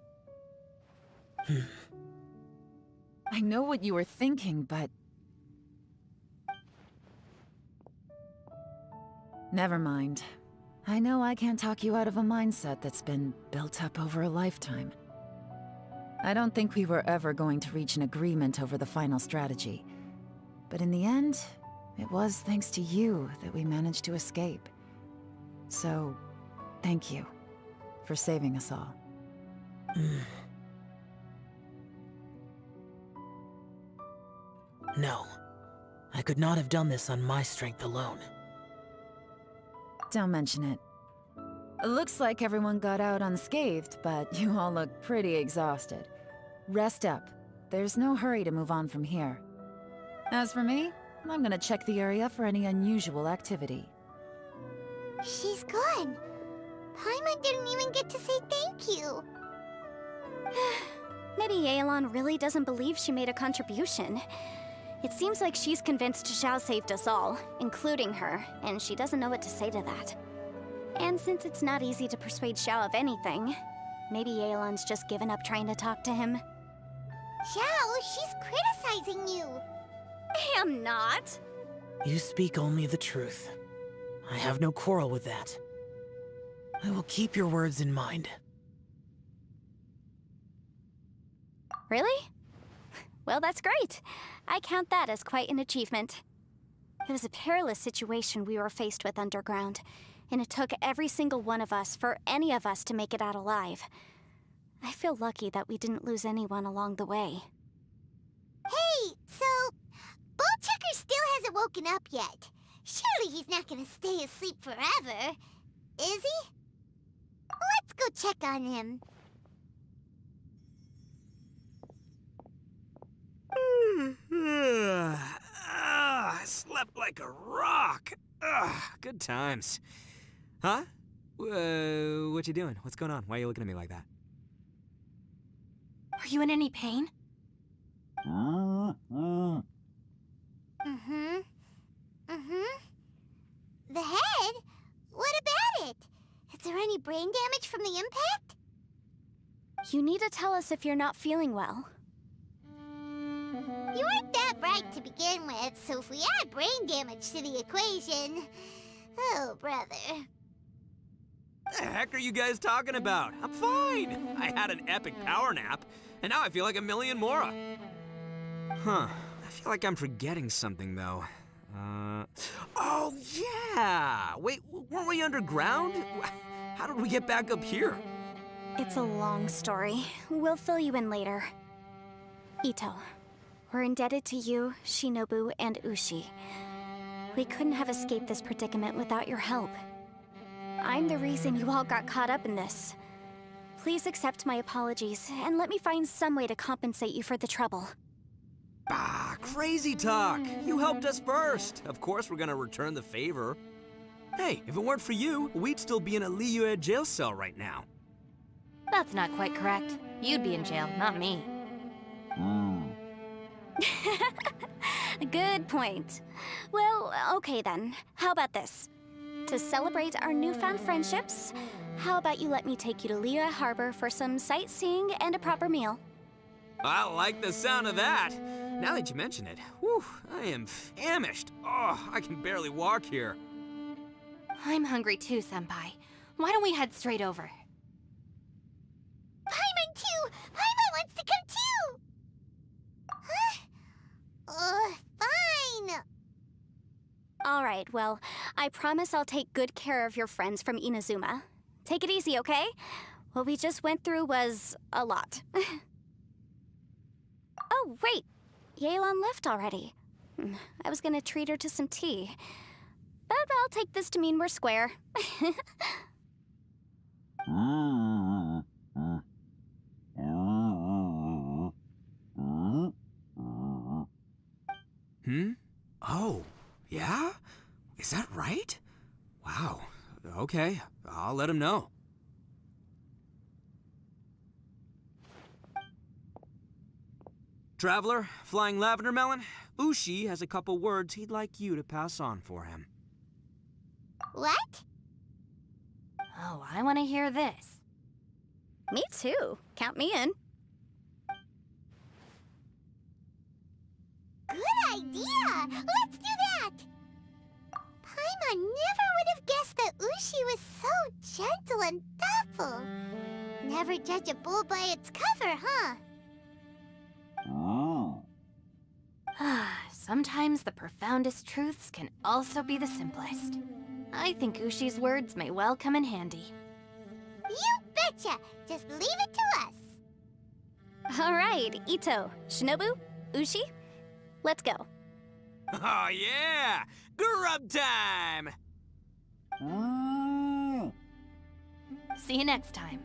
S4: I know what you were thinking, but... Never mind. I know I can't talk you out of a mindset that's been built up over a lifetime. I don't think we were ever going to reach an agreement over the final strategy. But in the end, it was thanks to you that we managed to escape. So, thank you for saving us all.
S3: No. I could not have done this on my strength alone.
S4: Don't mention it. It looks like everyone got out unscathed, but you all look pretty exhausted. Rest up. There's no hurry to move on from here. As for me, I'm gonna check the area for any unusual activity.
S1: She's gone. Paimon didn't even get to say thank you.
S2: Maybe Yelan really doesn't believe she made a contribution. It seems like she's convinced Xiao saved us all, including her, and she doesn't know what to say to that. And since it's not easy to persuade Xiao of anything, maybe Yelan's just given up trying to talk to him.
S1: Xiao, she's criticizing you.
S2: I am not.
S3: You speak only the truth. I have no quarrel with that. I will keep your words in mind.
S2: Really? Well, that's great. I count that as quite an achievement. It was a perilous situation we were faced with underground, and it took every single one of us for any of us to make it out alive. I feel lucky that we didn't lose anyone along the way.
S1: Hey, so Ballchecker still hasn't woken up yet. Surely he's not gonna stay asleep forever, is he? Let's go check on him.
S5: I slept like a rock. Good times. Huh? What you doing? What's going on? Why are you looking at me like that?
S6: Are you in any pain?
S1: The head? What about it? Is there any brain damage from the impact?
S2: You need to tell us if you're not feeling well.
S1: You weren't that bright to begin with, so if we add brain damage to the equation... Oh, brother.
S5: The heck are you guys talking about? I'm fine. I had an epic power nap, and now I feel like a million Mora. Huh. I feel like I'm forgetting something, though. Oh, yeah! Wait, weren't we underground? How did we get back up here?
S2: It's a long story. We'll fill you in later. Itto, we're indebted to you, Shinobu, and Ushi. We couldn't have escaped this predicament without your help. I'm the reason you all got caught up in this. Please accept my apologies, and let me find some way to compensate you for the trouble.
S5: Ah, crazy talk! You helped us first! Of course we're gonna return the favor. Hey, if it weren't for you, we'd still be in a Liyue jail cell right now.
S6: That's not quite correct. You'd be in jail, not me.
S2: Good point. Well, okay then. How about this? To celebrate our newfound friendships, how about you let me take you to Liyue Harbor for some sightseeing and a proper meal?
S5: I like the sound of that. Now that you mention it, whew, I am famished. Oh, I can barely walk here.
S6: I'm hungry too, Senpai. Why don't we head straight over?
S1: Paimon too! Paimon wants to come too! Huh? Fine!
S2: All right, well, I promise I'll take good care of your friends from Inazuma. Take it easy, okay? What we just went through was a lot. Oh, wait! Yelan left already. I was gonna treat her to some tea. But I'll take this to mean we're square.
S5: Oh, yeah? Is that right? Wow. Okay, I'll let him know. Traveler, Flying Lavender Melon, Ushi has a couple words he'd like you to pass on for him.
S1: What?
S6: Oh, I want to hear this.
S2: Me too. Count me in.
S1: Good idea! Let's do that! Paimon never would have guessed that Ushi was so gentle and thoughtful. Never judge a bull by its cover, huh?
S6: Sometimes the profoundest truths can also be the simplest. I think Ushi's words may well come in handy.
S1: You betcha! Just leave it to us!
S2: All right, Itto, Shinobu, Ushi, let's go.
S5: Oh yeah! Grub time!
S6: See you next time.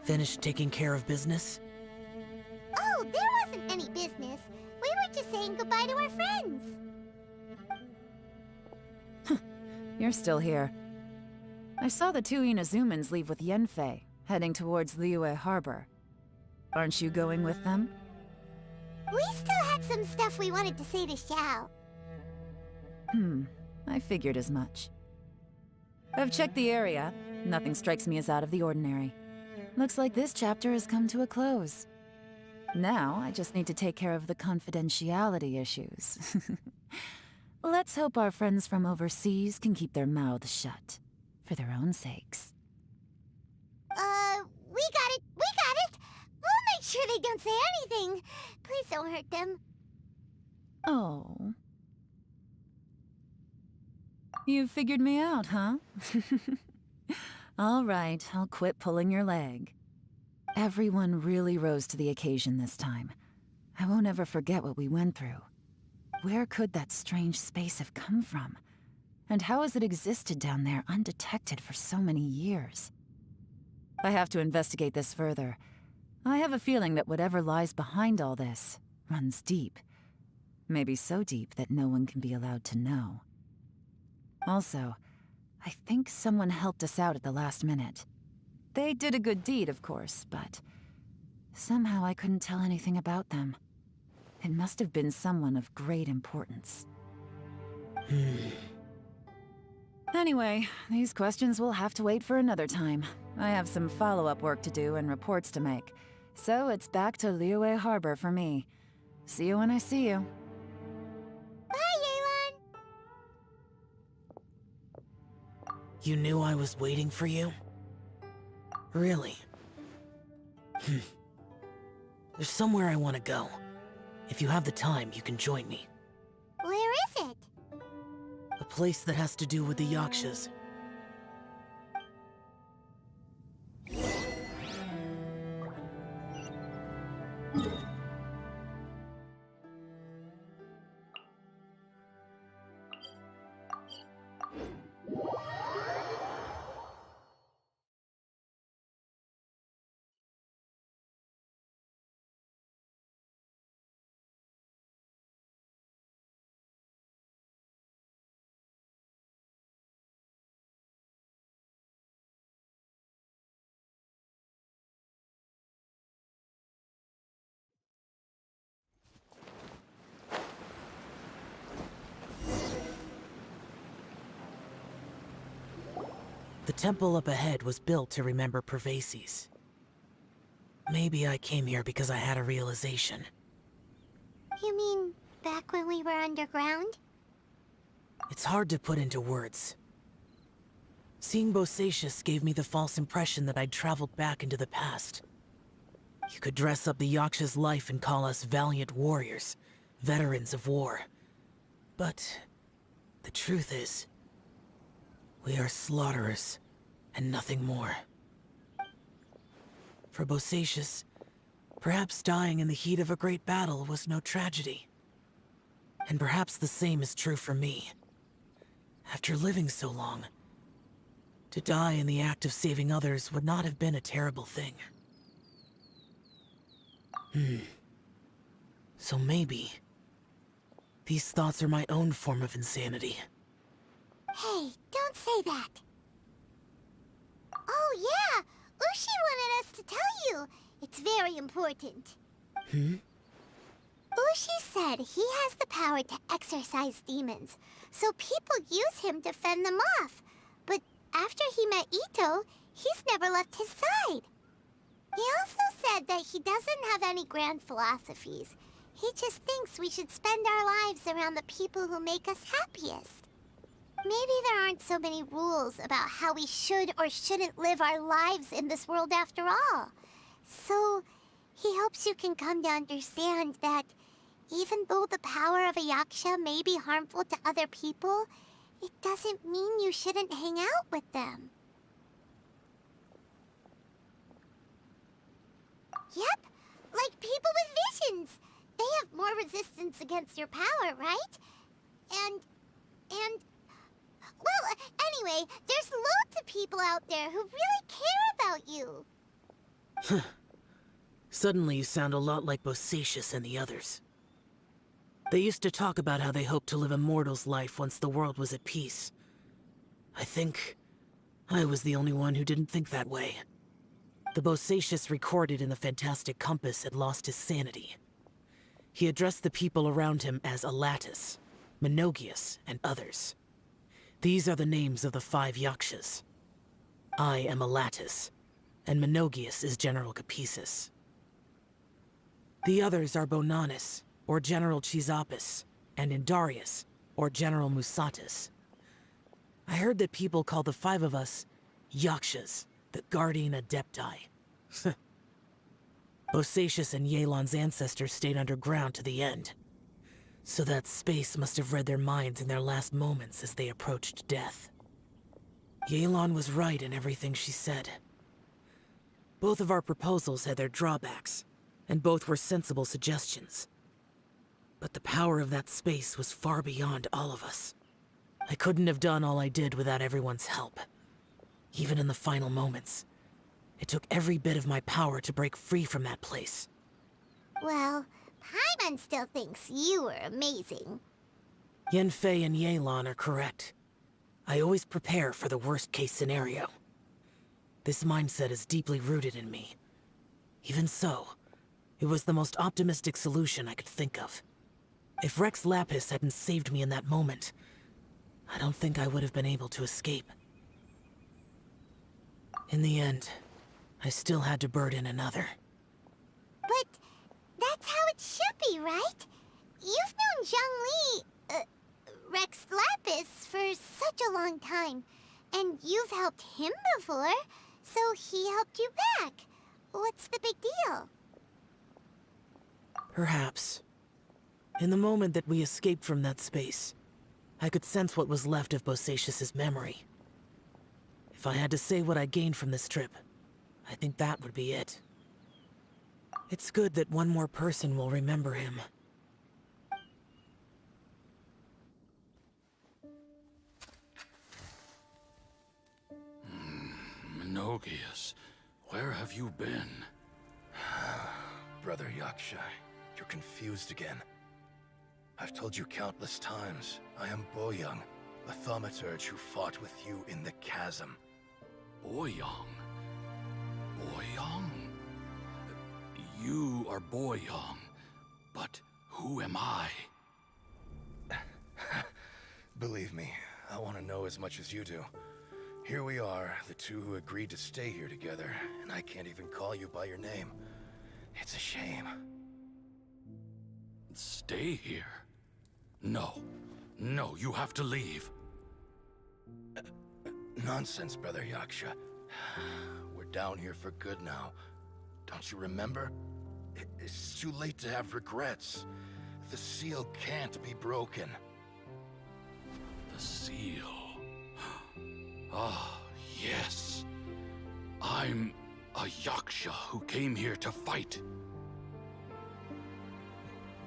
S3: Finished taking care of business?
S1: Oh, there wasn't any business. We were just saying goodbye to our friends.
S4: You're still here. I saw the two Inazumans leave with Yanfei, heading towards Liyue Harbor. Aren't you going with them?
S1: We still had some stuff we wanted to say to Xiao.
S4: I figured as much. I've checked the area. Nothing strikes me as out of the ordinary. Looks like this chapter has come to a close. Now, I just need to take care of the confidentiality issues. Let's hope our friends from overseas can keep their mouths shut. For their own sakes.
S1: We got it! We got it! We'll make sure they don't say anything. Please don't hurt them.
S4: Oh. You figured me out, huh? All right, I'll quit pulling your leg. Everyone really rose to the occasion this time. I won't ever forget what we went through. Where could that strange space have come from? And how has it existed down there undetected for so many years? I have to investigate this further. I have a feeling that whatever lies behind all this runs deep. Maybe so deep that no one can be allowed to know. Also, I think someone helped us out at the last minute. They did a good deed, of course, but somehow I couldn't tell anything about them. It must have been someone of great importance. Anyway, these questions will have to wait for another time. I have some follow-up work to do and reports to make. So it's back to Liyue Harbor for me. See you when I see you.
S1: Bye, Yelan!
S3: You knew I was waiting for you? Really? There's somewhere I want to go. If you have the time, you can join me.
S1: Where is it?
S3: A place that has to do with the Yakshas. The temple up ahead was built to remember Pervases. Maybe I came here because I had a realization.
S1: You mean back when we were underground?
S3: It's hard to put into words. Seeing Bosacius gave me the false impression that I'd traveled back into the past. You could dress up the Yaksha's life and call us valiant warriors, veterans of war. But the truth is, we are slaughterers, and nothing more. For Bosacius, perhaps dying in the heat of a great battle was no tragedy. And perhaps the same is true for me. After living so long, to die in the act of saving others would not have been a terrible thing. So maybe, these thoughts are my own form of insanity.
S1: Hey, don't say that. Oh yeah! Ushi wanted us to tell you. It's very important. Ushi said he has the power to exorcise demons, so people use him to fend them off. But after he met Itto, he's never left his side. He also said that he doesn't have any grand philosophies. He just thinks we should spend our lives around the people who make us happiest. Maybe there aren't so many rules about how we should or shouldn't live our lives in this world after all. So, he hopes you can come to understand that even though the power of a yaksha may be harmful to other people, it doesn't mean you shouldn't hang out with them. Yep, like people with visions. They have more resistance against your power, right? And... Well, anyway, there's loads of people out there who really care about you.
S3: Suddenly you sound a lot like Bosacius and the others. They used to talk about how they hoped to live a mortal's life once the world was at peace. I think I was the only one who didn't think that way. The Bosacius recorded in the Fantastic Compass had lost his sanity. He addressed the people around him as Alatus, Menogius, and others. These are the names of the 5 yakshas. I am Alatus, and Menogius is General Capisis. The others are Bonanis, or General Chisapis, and Indarius, or General Musatus. I heard that people call the 5 of us yakshas, the Guardian Adepti. Bosacius and Yelan's ancestors stayed underground to the end. So that space must have read their minds in their last moments as they approached death. Yelan was right in everything she said. Both of our proposals had their drawbacks, and both were sensible suggestions. But the power of that space was far beyond all of us. I couldn't have done all I did without everyone's help. Even in the final moments, it took every bit of my power to break free from that place.
S1: Well, Paimon still thinks you were amazing.
S3: Yanfei and Yelan are correct. I always prepare for the worst-case scenario. This mindset is deeply rooted in me. Even so, it was the most optimistic solution I could think of. If Rex Lapis hadn't saved me in that moment, I don't think I would have been able to escape. In the end, I still had to burden another.
S1: But that's how it should be, right? You've known Zhang Li, Rex Lapis, for such a long time. And you've helped him before, so he helped you back. What's the big deal?
S3: Perhaps. In the moment that we escaped from that space, I could sense what was left of Bosacius's memory. If I had to say what I gained from this trip, I think that would be it. It's good that one more person will remember him.
S7: Menogius, where have you been?
S8: Brother Yaksha, you're confused again. I've told you countless times, I am Boyoung, a thaumaturge who fought with you in the chasm.
S7: Boyoung? Boyoung? You are Boyoung, but who am I?
S8: Believe me, I want to know as much as you do. Here we are, the two who agreed to stay here together, and I can't even call you by your name. It's a shame.
S7: Stay here? No. No, you have to leave.
S8: Nonsense, Brother Yaksha. We're down here for good now. Don't you remember? It's too late to have regrets. The seal can't be broken.
S7: The seal. Ah, yes. I'm a Yaksha who came here to fight.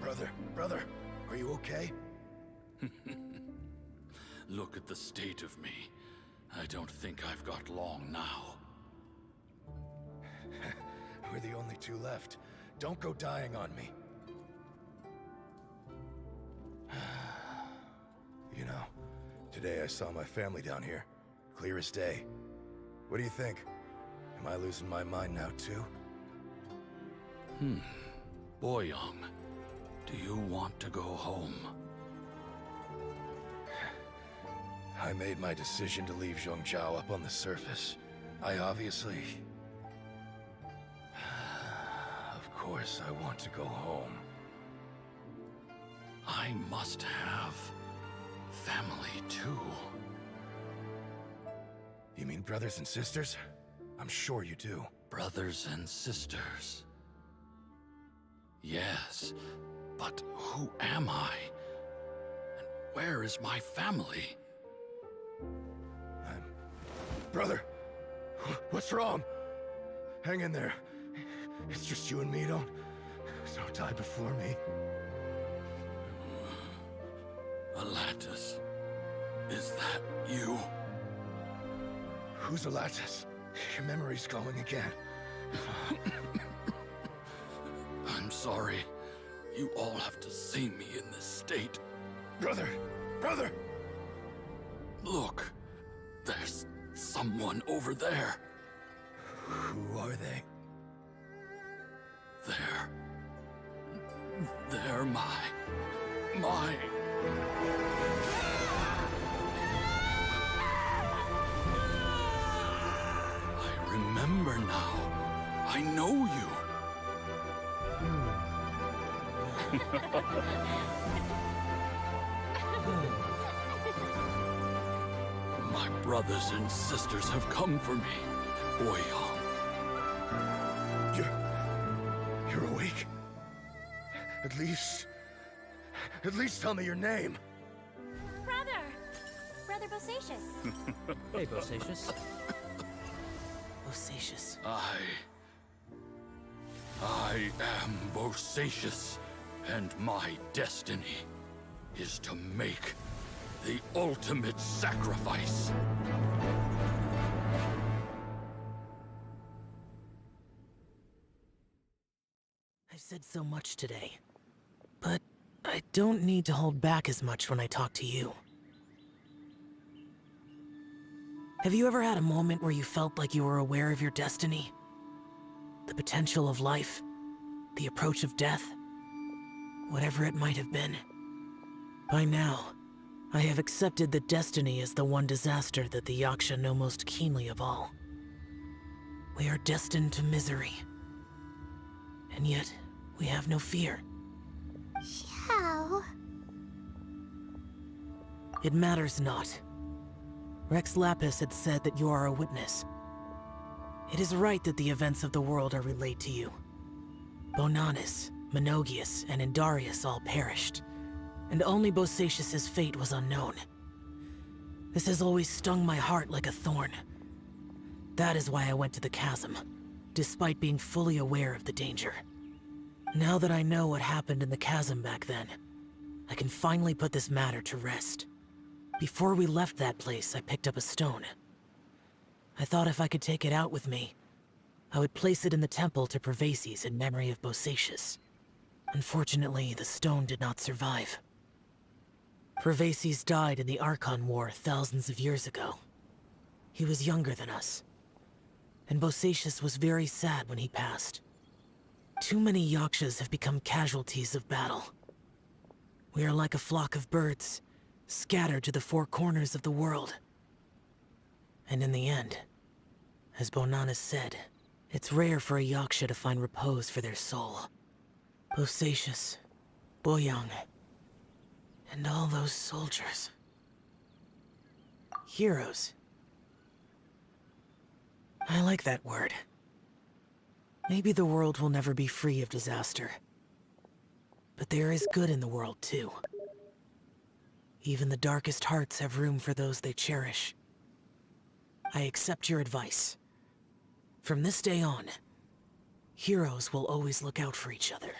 S8: Brother, are you okay?
S7: Look at the state of me. I don't think I've got long now.
S8: We're the only two left. Don't go dying on me. You know, today I saw my family down here. Clear as day. What do you think? Am I losing my mind now, too?
S7: Boyoung, do you want to go home?
S8: I made my decision to leave Zhongzhao up on the surface. I obviously... Of course I want to go home.
S7: I must have family too.
S8: You mean brothers and sisters? I'm sure you do.
S7: Brothers and sisters. Yes, but who am I? And where is my family?
S8: Brother, what's wrong? Hang in there. It's just you and me, don't die before me.
S7: Alatus, is that you?
S8: Who's Alatus? Your memory's going again.
S7: I'm sorry. You all have to see me in this state.
S8: Brother! Brother!
S7: Look, there's someone over there.
S8: Who are they?
S7: They're my... I remember now. I know you. My brothers and sisters have come for me, Boyoung.
S8: You're awake? At least tell me your name.
S2: Brother Bosacius.
S10: Hey, Bosacius.
S3: Bosacius.
S7: I am Bosacius, and my destiny is to make the ultimate sacrifice.
S3: I've said so much today, but I don't need to hold back as much when I talk to you. Have you ever had a moment where you felt like you were aware of your destiny? The potential of life? The approach of death? Whatever it might have been. By now, I have accepted that destiny is the one disaster that the Yaksha know most keenly of all. We are destined to misery. And yet, we have no fear.
S1: Xiao.
S3: It matters not. Rex Lapis had said that you are a witness. It is right that the events of the world are relayed to you. Bonanis, Menogius, and Indarius all perished, and only Bosacius's fate was unknown. This has always stung my heart like a thorn. That is why I went to the chasm, despite being fully aware of the danger. Now that I know what happened in the chasm back then, I can finally put this matter to rest. Before we left that place, I picked up a stone. I thought if I could take it out with me, I would place it in the temple to Pervases in memory of Bosacius. Unfortunately, the stone did not survive. Pervases died in the Archon War thousands of years ago. He was younger than us, and Bosacius was very sad when he passed. Too many Yakshas have become casualties of battle. We are like a flock of birds, scattered to the four corners of the world. And in the end, as Bonanis said, it's rare for a Yaksha to find repose for their soul. Bosacius, Boyoung, and all those soldiers. Heroes. I like that word. Maybe the world will never be free of disaster. But there is good in the world, too. Even the darkest hearts have room for those they cherish. I accept your advice. From this day on, heroes will always look out for each other.